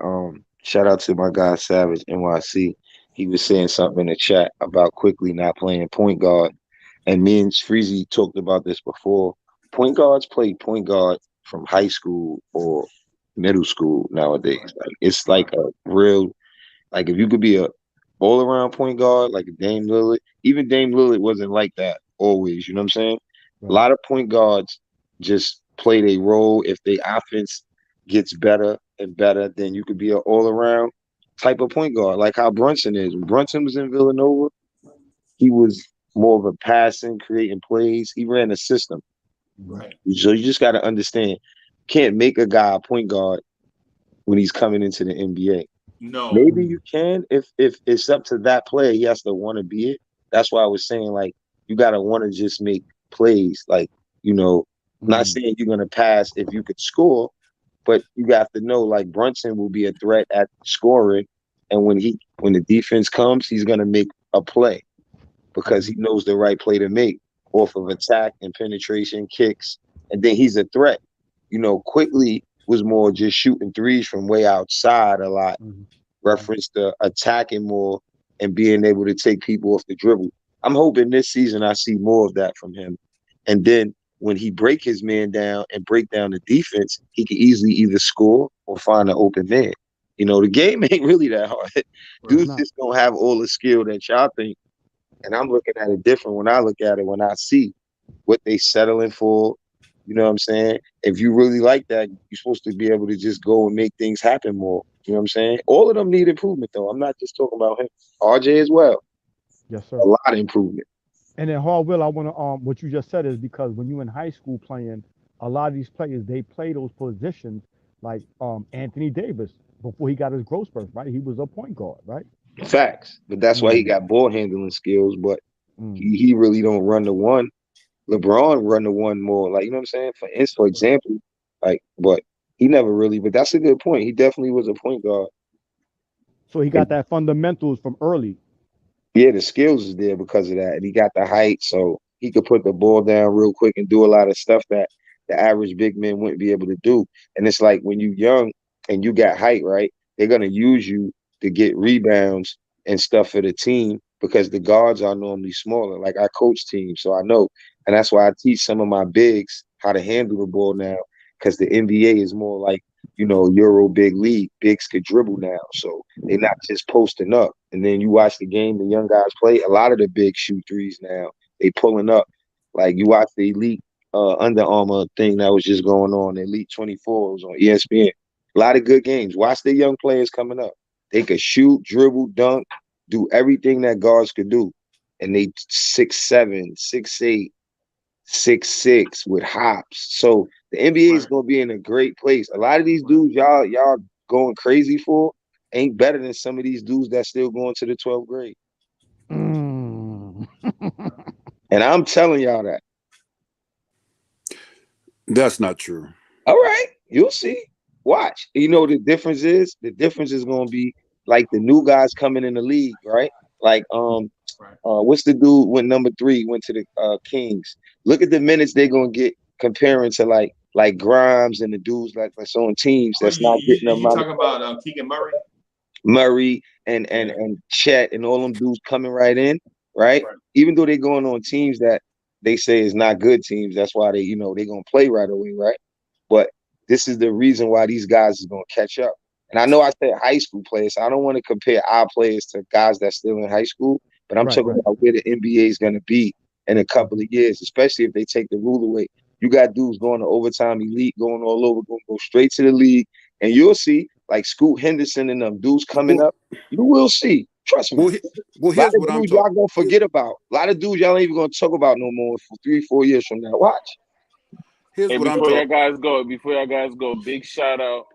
shout out to my guy Savage NYC. He was saying something in the chat about Quickley not playing point guard, and me and Freezy talked about this before. Point guards play point guard from high school or middle school nowadays. Like it's like a real, like if you could be a all around point guard like Dame Lillard. Even Dame Lillard wasn't like that always. You know what I'm saying? Right. A lot of point guards just play their role. If their offense gets better and better, then you could be an all around type of point guard, like how Brunson is. When Brunson was in Villanova, he was more of a passing, creating plays. He ran a system. Right. So you just got to understand, you can't make a guy a point guard when he's coming into the NBA. No. Maybe you can if it's up to that player. He has to want to be it. That's why I was saying, like, you got to want to just make plays. Like, you know, not saying you're going to pass if you could score, but you have to know, like, Brunson will be a threat at scoring. And when the defense comes, he's going to make a play because he knows the right play to make off of attack and penetration, kicks. And then he's a threat. You know, Quickley was more just shooting threes from way outside a lot, reference to attacking more and being able to take people off the dribble. I'm hoping this season I see more of that from him. And then when he break his man down and break down the defense, he can easily either score or find an open man. You know, the game ain't really that hard. Dudes just don't have all the skill that y'all think. And I'm looking at it different when I look at it, when I see what they settling for. You know what I'm saying? If you really like that, you're supposed to be able to just go and make things happen more. You know what I'm saying? All of them need improvement, though. I'm not just talking about him. RJ as well. Yes, sir. A lot of improvement. And then Will, I want to what you just said is because when you in high school playing, a lot of these players they play those positions like Anthony Davis before he got his growth spurt, right? He was a point guard, right? Facts, but that's why he got ball handling skills. But he really don't run the one. LeBron run the one more, like, you know what I'm saying? For example, like, but he never really. But that's a good point. He definitely was a point guard. So he got that fundamentals from early. Yeah, the skills is there because of that, and he got the height, so he could put the ball down real quick and do a lot of stuff that the average big man wouldn't be able to do. And it's like when you young and you got height, right? They're gonna use you to get rebounds and stuff for the team because the guards are normally smaller. Like I coach teams, so I know. And that's why I teach some of my bigs how to handle the ball now because the NBA is more like, you know, Euro big league. Bigs could dribble now, so they're not just posting up. And then you watch the game, the young guys play. A lot of the bigs shoot threes now they pulling up. Like you watch the Elite Under Armour thing that was just going on. Elite 24 was on ESPN. A lot of good games. Watch the young players coming up. They could shoot, dribble, dunk, do everything that guards could do. And they 6'7", 6'8", 6'6" with hops. So the NBA is gonna be in a great place. A lot of these dudes y'all going crazy for ain't better than some of these dudes that still going to the 12th grade. Mm. And I'm telling y'all that. That's not true. All right, you'll see. Watch. You know the difference is? The difference is gonna be like the new guys coming in the league, right? Like what's the dude when number 3 went to the Kings? Look at the minutes they're gonna get comparing to like Grimes and the dudes that's on teams that's not getting them. You talking about Keegan Murray and Chet and all them dudes coming right in, right? Even though they're going on teams that they say is not good teams, that's why they're gonna play right away, right? But this is the reason why these guys is gonna catch up. And I know I said high school players, so I don't want to compare our players to guys that's still in high school, but I'm talking about where the NBA is gonna be in a couple of years, especially if they take the rule away. You got dudes going to overtime elite, going all over, going to go straight to the league, and you'll see like Scoot Henderson and them dudes coming up. You will see. Trust me. Well, here's what I'm talking. Y'all gonna forget about. A lot of dudes y'all ain't even gonna talk about no more for 3-4 years from now. Watch. Here's what I'm talking. Before y'all guys go, big shout out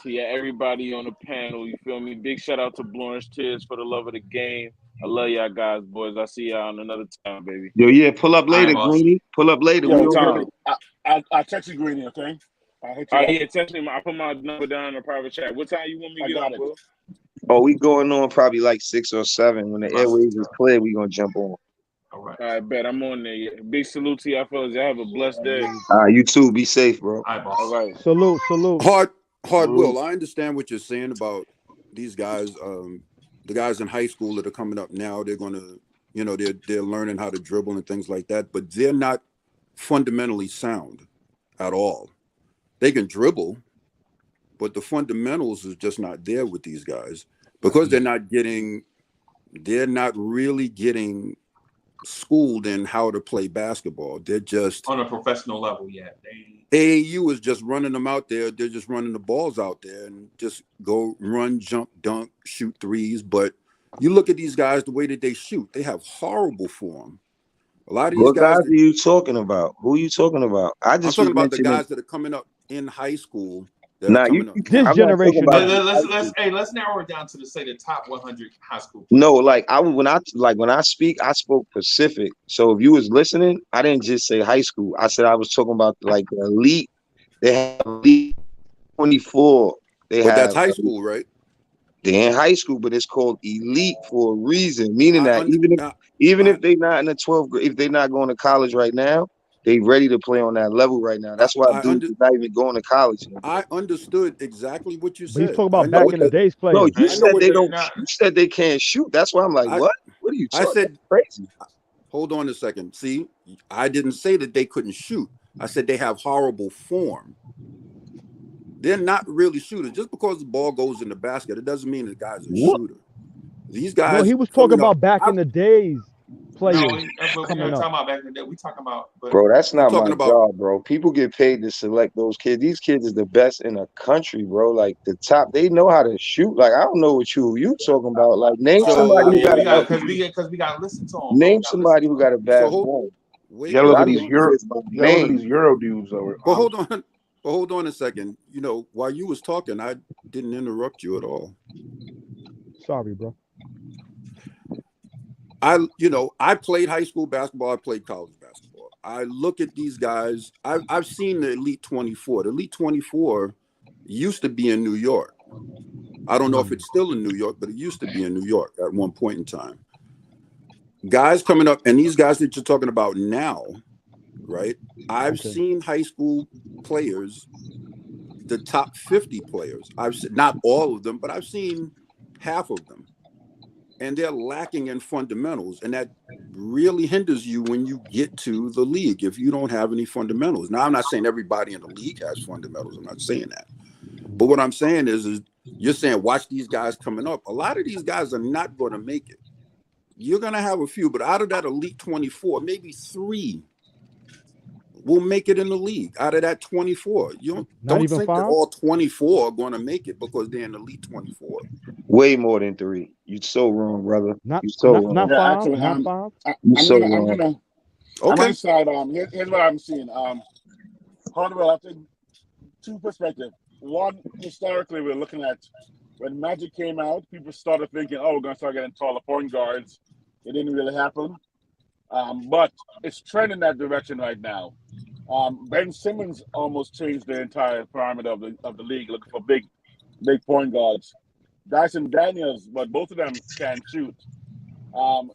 to everybody on the panel. You feel me? Big shout out to Blorange Tears for the love of the game. I love y'all guys, boys. I'll see y'all on another time, baby. Yo, yeah, pull up later, Greenie. Pull up later. Yo, Tom, I'll text you, Greenie, okay? I'll hit you. Yeah, text me. I put my number down in the private chat. What time you want me to get on, bro? Oh, we going on probably like 6 or 7. When the airwaves is clear, we gonna jump on. All right. I bet I'm on there. Big salute to y'all fellas. Y'all have a blessed day. You too. Be safe, bro. All right. Salute. Hard Will, I understand what you're saying about these guys. The guys in high school that are coming up now, they're gonna, they're learning how to dribble and things like that, but they're not fundamentally sound at all. They can dribble, but the fundamentals is just not there with these guys because they're not really getting schooled in how to play basketball. They're just on a professional level. Yeah, AAU is just running them out there. They're just running the balls out there and just go run, jump, dunk, shoot threes. But you look at these guys, the way that they shoot, they have horrible form. A lot of these guys. What guys are you talking about? Who are you talking about? I'm talking about the guys that are coming up in high school. This generation. Let's narrow it down to the top 100 high school players. No, when I speak, I spoke Pacific. So if you was listening, I didn't just say high school. I said I was talking about like the elite. They have elite 24. That's high school, right? They're in high school, but it's called elite for a reason. Meaning that even if they're not in the 12th grade, if they're not going to college right now, they ready to play on that level right now. That's why dudes are not even going to college. I understood exactly what you said. But he's talking about back in the days players. No, you said they don't. You said they can't shoot. That's why I'm like, what? What are you talking? I said crazy. Hold on a second. See, I didn't say that they couldn't shoot. I said they have horrible form. They're not really shooters. Just because the ball goes in the basket, it doesn't mean the guy's a shooter. These guys. No, he was talking about back in the days. Players we're not talking about back in the day. We talking about, bro. That's not my job, bro. People get paid to select those kids. These kids is the best in the country, bro. Like the top, they know how to shoot. Like I don't know what you talking about. Like name somebody who got because we got to listen to them. Name somebody who got a bad form. You gotta look at these Euro dudes over. But hold on a second. While you was talking, I didn't interrupt you at all. Sorry, bro. I played high school basketball. I played college basketball. I look at these guys. I've seen the Elite 24. The Elite 24 used to be in New York. I don't know if it's still in New York, but it used to be in New York at one point in time. Guys coming up, and these guys that you're talking about now, right? I've seen high school players, the top 50 players. I've seen, not all of them, but I've seen half of them. And they're lacking in fundamentals, and that really hinders you when you get to the league if you don't have any fundamentals. Now, I'm not saying everybody in the league has fundamentals. I'm not saying that. But what I'm saying is you're saying watch these guys coming up. A lot of these guys are not going to make it. you're gonna have a few, but out of that elite 24, maybe 3 will make it in the league. Out of that 24, you don't think that all 24 are going to make it because they're in the elite 24. Way more than 3. You're so wrong, brother. Not You're so wrong. not Yeah, five. actually, Not five. I'm Okay. gonna side. Here's what I'm seeing. Hardwell, I think 2 perspectives. One, historically, we're looking at when Magic came out, people started thinking, "Oh, we're gonna start getting taller point guards." It didn't really happen, but it's trending that direction right now. Ben Simmons almost changed the entire parameter of the league, looking for big point guards. Dyson Daniels, but both of them can shoot.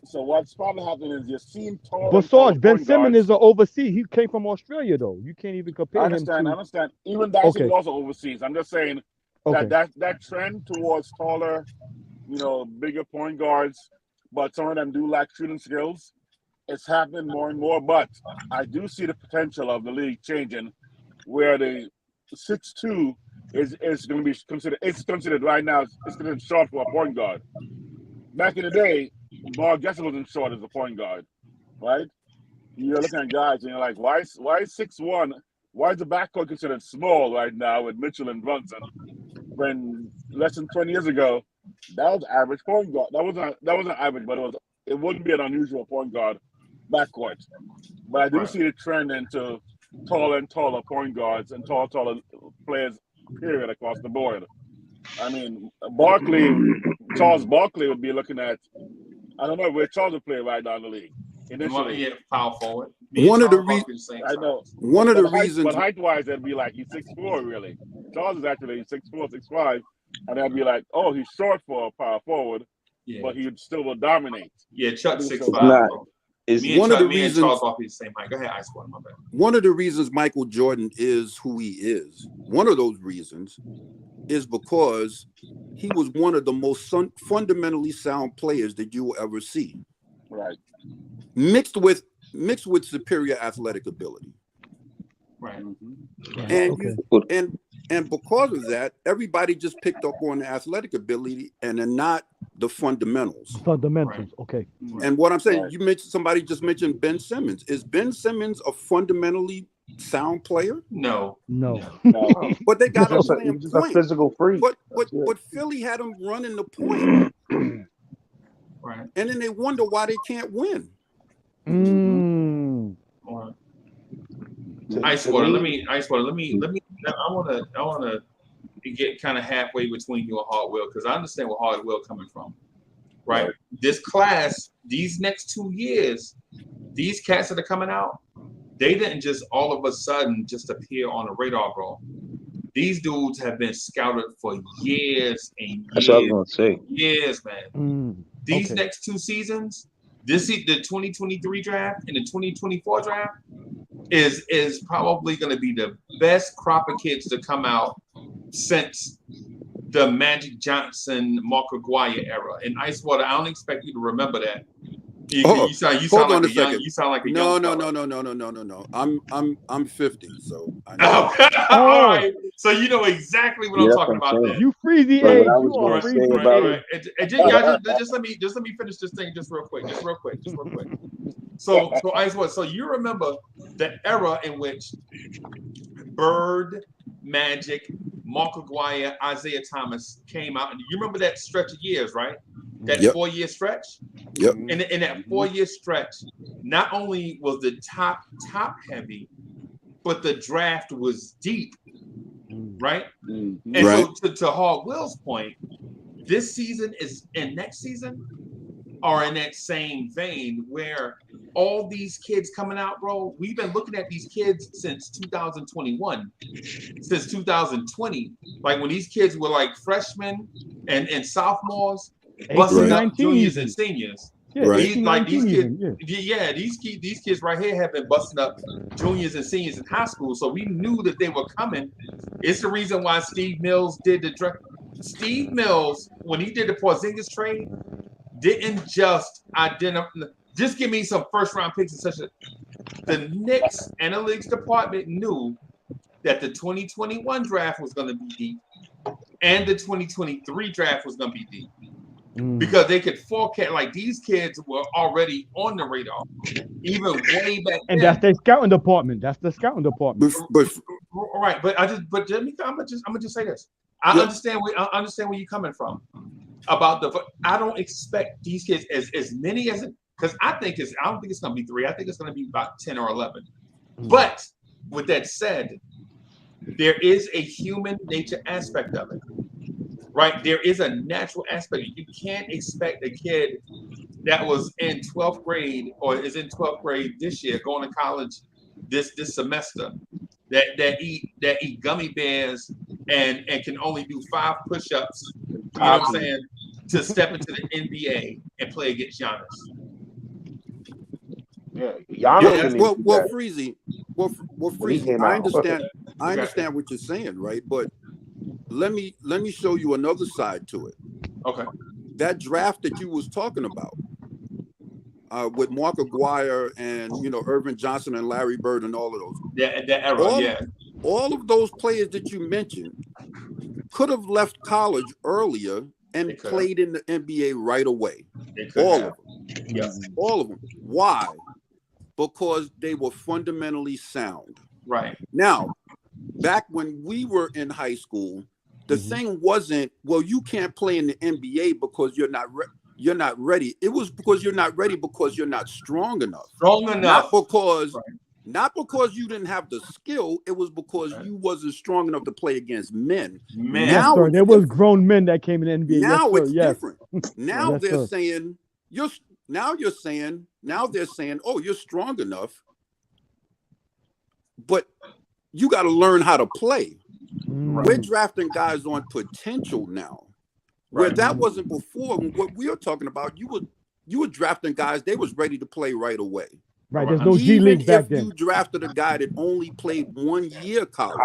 So what's probably happening is you're seeing taller. But Sarge, Ben Simmons is an overseas. He came from Australia, though. You can't even compare him to. I understand. Even Dyson is also overseas. I'm just saying that trend towards taller, bigger point guards, but some of them do lack shooting skills. It's happening more and more, but I do see the potential of the league changing, where the 6'2" is going to be considered. It's considered right now. It's considered short for a point guard. Back in the day, Mark Gasol wasn't short as a point guard, right? You're looking at guys and you're like, why is 6'1"? Why is the backcourt considered small right now with Mitchell and Brunson? When less than 20 years ago, that was average point guard. That wasn't average, but it wouldn't be an unusual point guard backcourt. But I do see the trend into taller and taller point guards and taller players, period, across the board. I mean, Charles Barkley would be looking at, I don't know where Charles would play right now in the league. Initially, power forward. One of the reasons, but height-wise, that'd be like he's 6'4", really. Charles is actually 6'4", 6'5", and that'd be like, oh, he's short for a power forward, but he still will dominate. Yeah, Chuck's 6'5". One of the reasons. Charles Barkley the same height. Go ahead, Ice Water, my bad. One of the reasons Michael Jordan is who he is. One of those reasons is because he was one of the most fundamentally sound players that you will ever see. Right. Mixed with superior athletic ability. Right. And because of that, everybody just picked up on the athletic ability and then not the fundamentals. Okay. And what I'm saying, somebody just mentioned Ben Simmons. Is Ben Simmons a fundamentally sound player? No. But they got him playing just point. a physical freak. But Philly had him running the point. Right. And then they wonder why they can't win. Ice water. Let me. I want to get kind of halfway between you and Hardwell because I understand where Hardwell coming from. Right. This class, these next 2 years, these cats that are coming out, they didn't just all of a sudden just appear on the radar, bro. These dudes have been scouted for years and years. That's what I was gonna say. Years, man. These next 2 seasons, the 2023 draft and the 2024 draft is probably going to be the best crop of kids to come out since the Magic Johnson, Mark Aguirre era. And Ice Water, I don't expect you to remember that. You sound like a young. You sound like a young. No. I'm 50, so I know. All right, so you know exactly what I'm talking about. Then. You freezy age. You are freezy. Right. And just let me finish this thing just real quick. So Ice Water. So you remember the era in which Bird, Magic, Mark Aguirre, Isaiah Thomas came out, and you remember that stretch of years, right? That 4-year stretch. Yep. In that 4-year stretch, not only was the top heavy, but the draft was deep, right? And so to Hardwell's point, this season and next season are in that same vein where all these kids coming out, bro. We've been looking at these kids since 2021, since 2020. Like when these kids were like freshmen and sophomores, busting up juniors and seniors. Yeah, These kids right here have been busting up juniors and seniors in high school. So we knew that they were coming. It's the reason why Steve Mills did the draft. Steve Mills, when he did the Porzingis trade, didn't just just give me some first round picks and such a. The Knicks analytics department knew that the 2021 draft was going to be deep and the 2023 draft was going to be deep. because they could forecast. Like these kids were already on the radar, even way back And then. that's their scouting department. That's the scouting department. Right, but I'm gonna just say this. I understand where you're coming from about I don't expect these kids as many as it, because I don't think it's gonna be 3. I think it's gonna be about 10 or 11. But with that said, there is a human nature aspect of it, right? There is a natural aspect. You can't expect a kid that was in 12th grade or is in 12th grade this year going to college this semester that eat gummy bears and can only do 5 push-ups, you know what I'm saying, to step into the NBA and play against Giannis. Yeah, Giannis. Well, Freezy. I understand what you're saying, right? But let me show you another side to it. Okay. That draft that you was talking about, with Mark Aguirre and Irvin Johnson and Larry Bird and all of those. That era, all of those players that you mentioned could have left college earlier and played in the NBA right away. All of them. Yes. All of them. Why? Because they were fundamentally sound. Right. Now, back when we were in high school, the thing wasn't, well, you can't play in the NBA because you're not ready. It was because you're not ready because you're not strong enough. Not because you didn't have the skill. It was because you wasn't strong enough to play against men. Now there was grown men that came in the NBA. Now yes, it's yes. different. Now they're saying they're saying, oh, you're strong enough, but you got to learn how to play. We're drafting guys on potential now, where that wasn't before. What we were talking about, you were drafting guys, they was ready to play right away. Right, there's no G League back then. Even if you drafted a guy that only played 1 year college,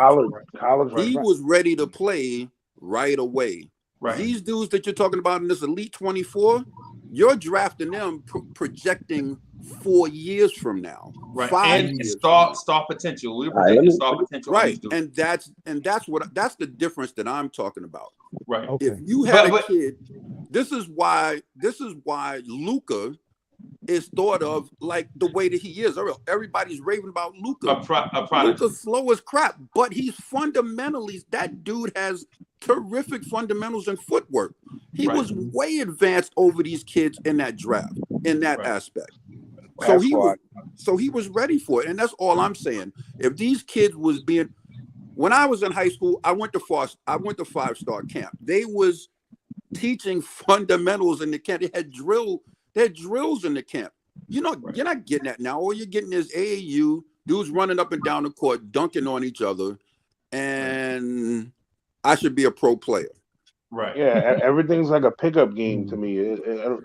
he was ready to play right away. Right. These dudes that you're talking about in this Elite 24, you're drafting them projecting 4 years from now, right? 5 and years. Star potential. We're projecting star potential, right? And that's the difference that I'm talking about. Right. Okay. If you had a kid, this is why Luka is thought of like the way that he is. Everybody's raving about Luka. Luka's slow as crap, but he's fundamentally, that dude has terrific fundamentals and footwork. He was way advanced over these kids in that draft, in that aspect. So he was ready for it, and that's all I'm saying. If these kids was being, when I was in high school, I went to 5-star camp. They was teaching fundamentals in the camp. They had drills in the camp. You're not getting that now. All you're getting is AAU dudes running up and down the court, dunking on each other, and I should be a pro player. Right. Yeah, everything's like a pickup game to me.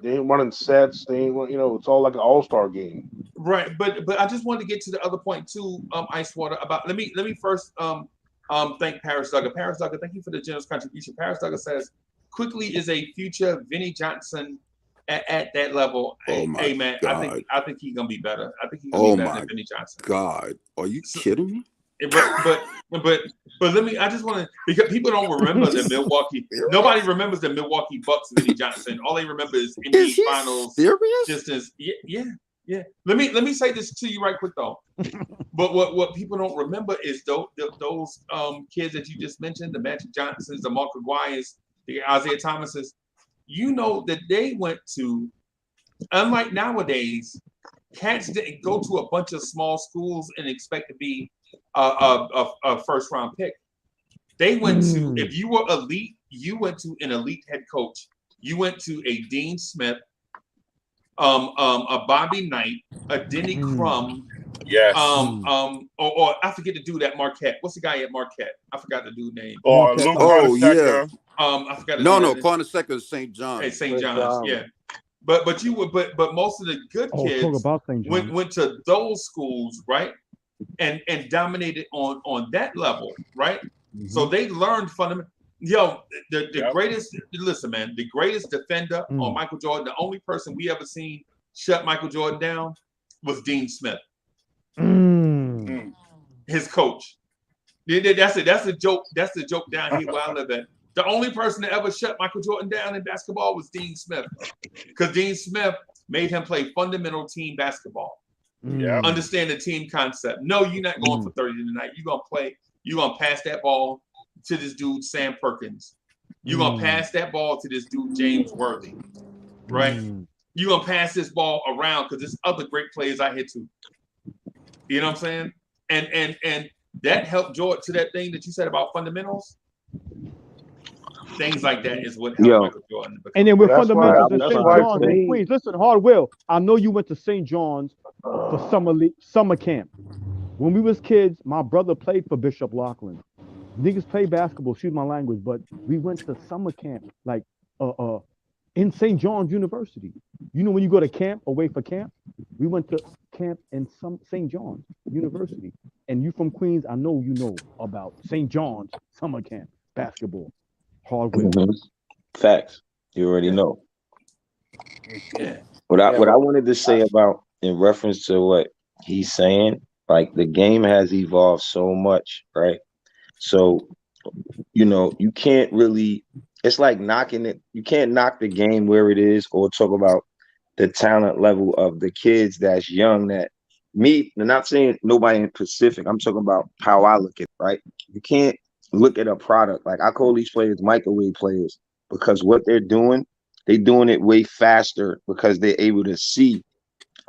They ain't running sets. They ain't, it's all like an all-star game. Right, but I just wanted to get to the other point too, Ice Water. About let me first thank Paris Duggar. Paris Duggar, thank you for the generous contribution. Paris Duggar says Quickley is a future Vinnie Johnson at that level. Hey man, God. I think he's gonna be better. I think he's gonna be better than Vinnie Johnson. God, are you kidding me? But let me. I just want to, because people don't remember the Milwaukee. Nobody remembers the Milwaukee Bucks, Vinnie Johnson. All they remember is NBA Finals. Serious? Distance. Yeah. Let me say this to you right quick though. But what people don't remember is those kids that you just mentioned, the Magic Johnsons, the Mark Aguirres, the Isaiah Thomases. You know that they went to, unlike nowadays, cats didn't go to a bunch of small schools and expect to be a first round pick. They went to, if you were elite, you went to an elite head coach. You went to a Dean Smith, a Bobby Knight, a Denny Crum. Yes. Or I forget the dude at Marquette. What's the guy at Marquette? I forgot the dude's name. Yeah. I forgot. Carnesecca is St. John's. Hey, St. John's. Yeah. But most of the good kids went to those schools, right? And dominated on that level, right? Mm-hmm. So they learned fundamentally. The greatest. Listen, man, the greatest defender on Michael Jordan. The only person we ever seen shut Michael Jordan down was Dean Smith, his coach. That's a joke. That's the joke down here where I live at. The only person that ever shut Michael Jordan down in basketball was Dean Smith, because Dean Smith made him play fundamental team basketball. Yeah. Understand the team concept. No, you're not going for 30 tonight. You're gonna play. You're gonna pass that ball to this dude Sam Perkins. You're gonna pass that ball to this dude James Worthy, right? You're gonna pass this ball around because there's other great players out here too. You know what I'm saying? And that helped George to that thing that you said about fundamentals. Things like that is what helped Michael Jordan. And then with fundamentals in that's St. why John's for and me- Queens. Listen, Hardwell, I know you went to St. John's for summer camp. When we was kids, my brother played for Bishop Loughlin. Niggas play basketball, excuse my language, but we went to summer camp, like in St. John's University. You know when you go to camp, away for camp? We went to camp in St. John's University. And you from Queens, I know you know about St. John's summer camp basketball. Hardwell. Facts. You already know. Yeah. What I wanted to say about, in reference to what he's saying, like the game has evolved so much, right? So, you know, you can't really, it's like knocking it. You can't knock the game where it is or talk about the talent level of the kids that's young that me, I'm not saying nobody in Pacific. I'm talking about how I look at it, right? You can't look at a product. Like I call these players microwave players because what they're doing it way faster because they're able to see.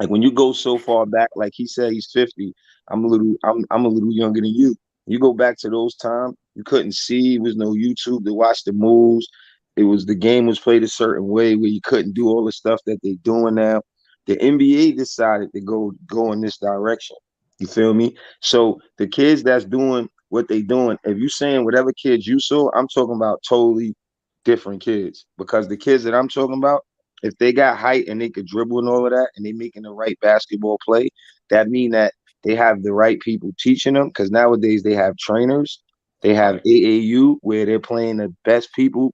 Like when you go so far back, like he said, he's 50. I'm a little younger than you. You go back to those times, you couldn't see. There was no YouTube to watch the moves. The game was played a certain way where you couldn't do all the stuff that they're doing now. The NBA decided to go in this direction. You feel me? So the kids that's doing what they doing, if you saying whatever kids you saw, I'm talking about totally different kids. Because the kids that I'm talking about, if they got height and they could dribble and all of that, and they making the right basketball play, that mean that they have the right people teaching them. Because nowadays they have trainers, they have AAU where they're playing the best people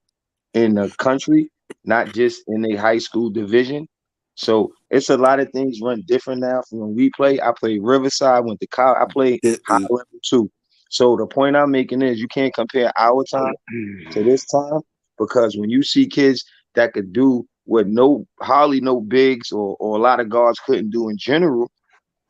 in the country, not just in a high school division. So it's a lot of things run different now from when we play. I played Riverside, went to college, I played high level too. So the point I'm making is you can't compare our time to this time, because when you see kids that could do what hardly no bigs or a lot of guards couldn't do in general,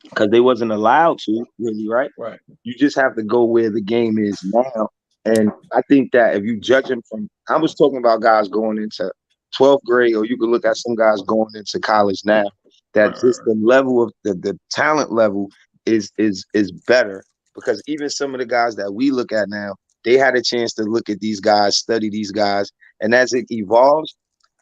because they wasn't allowed to, really, right? Right. You just have to go where the game is now. And I think that if you judge them from, I was talking about guys going into 12th grade, or you could look at some guys going into college now, that just the level of the talent level is better, because even some of the guys that we look at now, they had a chance to look at these guys, study these guys, and as it evolves,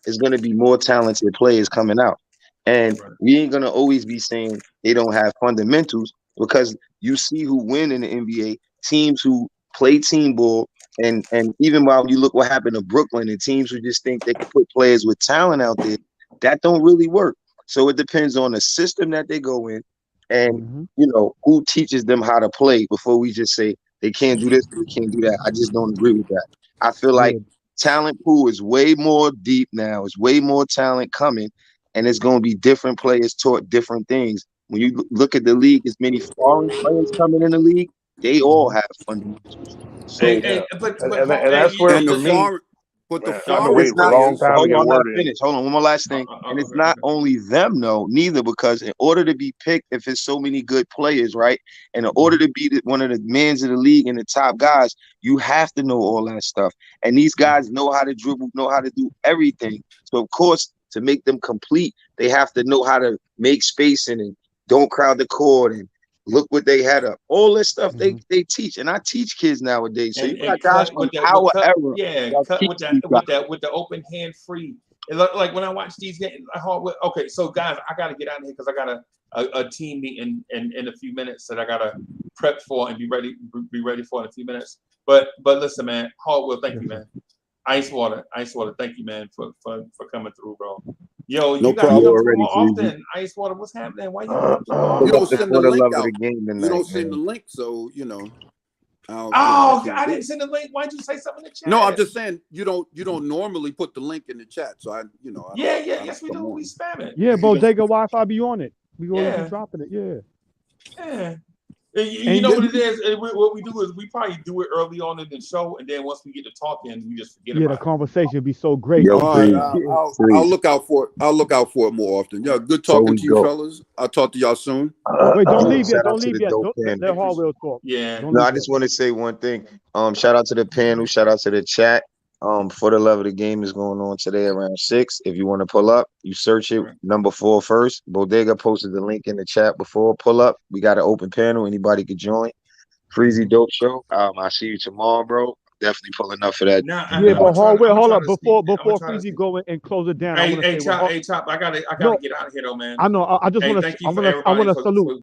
it's going to be more talented players coming out. And we ain't going to always be saying they don't have fundamentals, because you see who win in the NBA, teams who play team ball, and even while you look what happened to Brooklyn and teams who just think they can put players with talent out there, that don't really work. So it depends on the system that they go in, and you know who teaches them how to play before we just say they can't do this, they can't do that. I just don't agree with that. I feel like talent pool is way more deep now. It's way more talent coming, and it's going to be different players taught different things. When you look at the league, as many foreign players coming in the league, they all have fundamentals. So, and that's where for me. But the I've been waiting for a long time to get worded. Hold on, one more last thing. And it's not only them, neither, because in order to be picked, if it's so many good players, right? And in order to be one of the mans of the league and the top guys, you have to know all that stuff. And these guys know how to dribble, know how to do everything. So, of course, to make them complete, they have to know how to make spacing and don't crowd the court and look what they had up. All this stuff they teach, and I teach kids nowadays. So you got guys from our era. Yeah, cut with the open hand free. Like when I watch these games, okay, so guys, I got to get out of here because I got a team meeting in a few minutes that I got to prep for and be ready for in a few minutes. But listen, man, Hardwell, thank you, man. Ice water, thank you, man, for coming through, bro. Yo, you got to come more often. Ice water, what's happening? Why you don't send the link out? You don't send the link, so you know. I didn't send the link. Why'd you say something in the chat? No, I'm just saying you don't normally put the link in the chat. So yes, we do. We spam it. Yeah, Bodega Wi-Fi be on it. We always be dropping it. Yeah. You know what it is? What we do is we probably do it early on in the show, and then once we get to talking, we just forget Yeah, about the conversation would be so great. Yo, All right, I'll look out for it. I'll look out for it more often. Yeah, good Before talking we to you, go. fellas. I'll talk to y'all soon. Wait, don't leave yet. Shout Don't out to leave the yet. dope Let panel. Harwell talk. Yeah. Don't No, leave I just yet. want to say one thing. Shout out to the panel. Shout out to the chat. For the love of the game is going on today around 6. If you want to pull up, you search it number 4 first. Bodega posted the link in the chat before. Pull up. We got an open panel. Anybody could join. Freezy Dope Show. I'll see you tomorrow, bro. Definitely pulling up for that. Yeah, but Harwell, hold up before Freezy go and close it down. I want to say, Chop, I gotta get out of here though, man. I know. I just want to. Thank you I for want to everybody salute.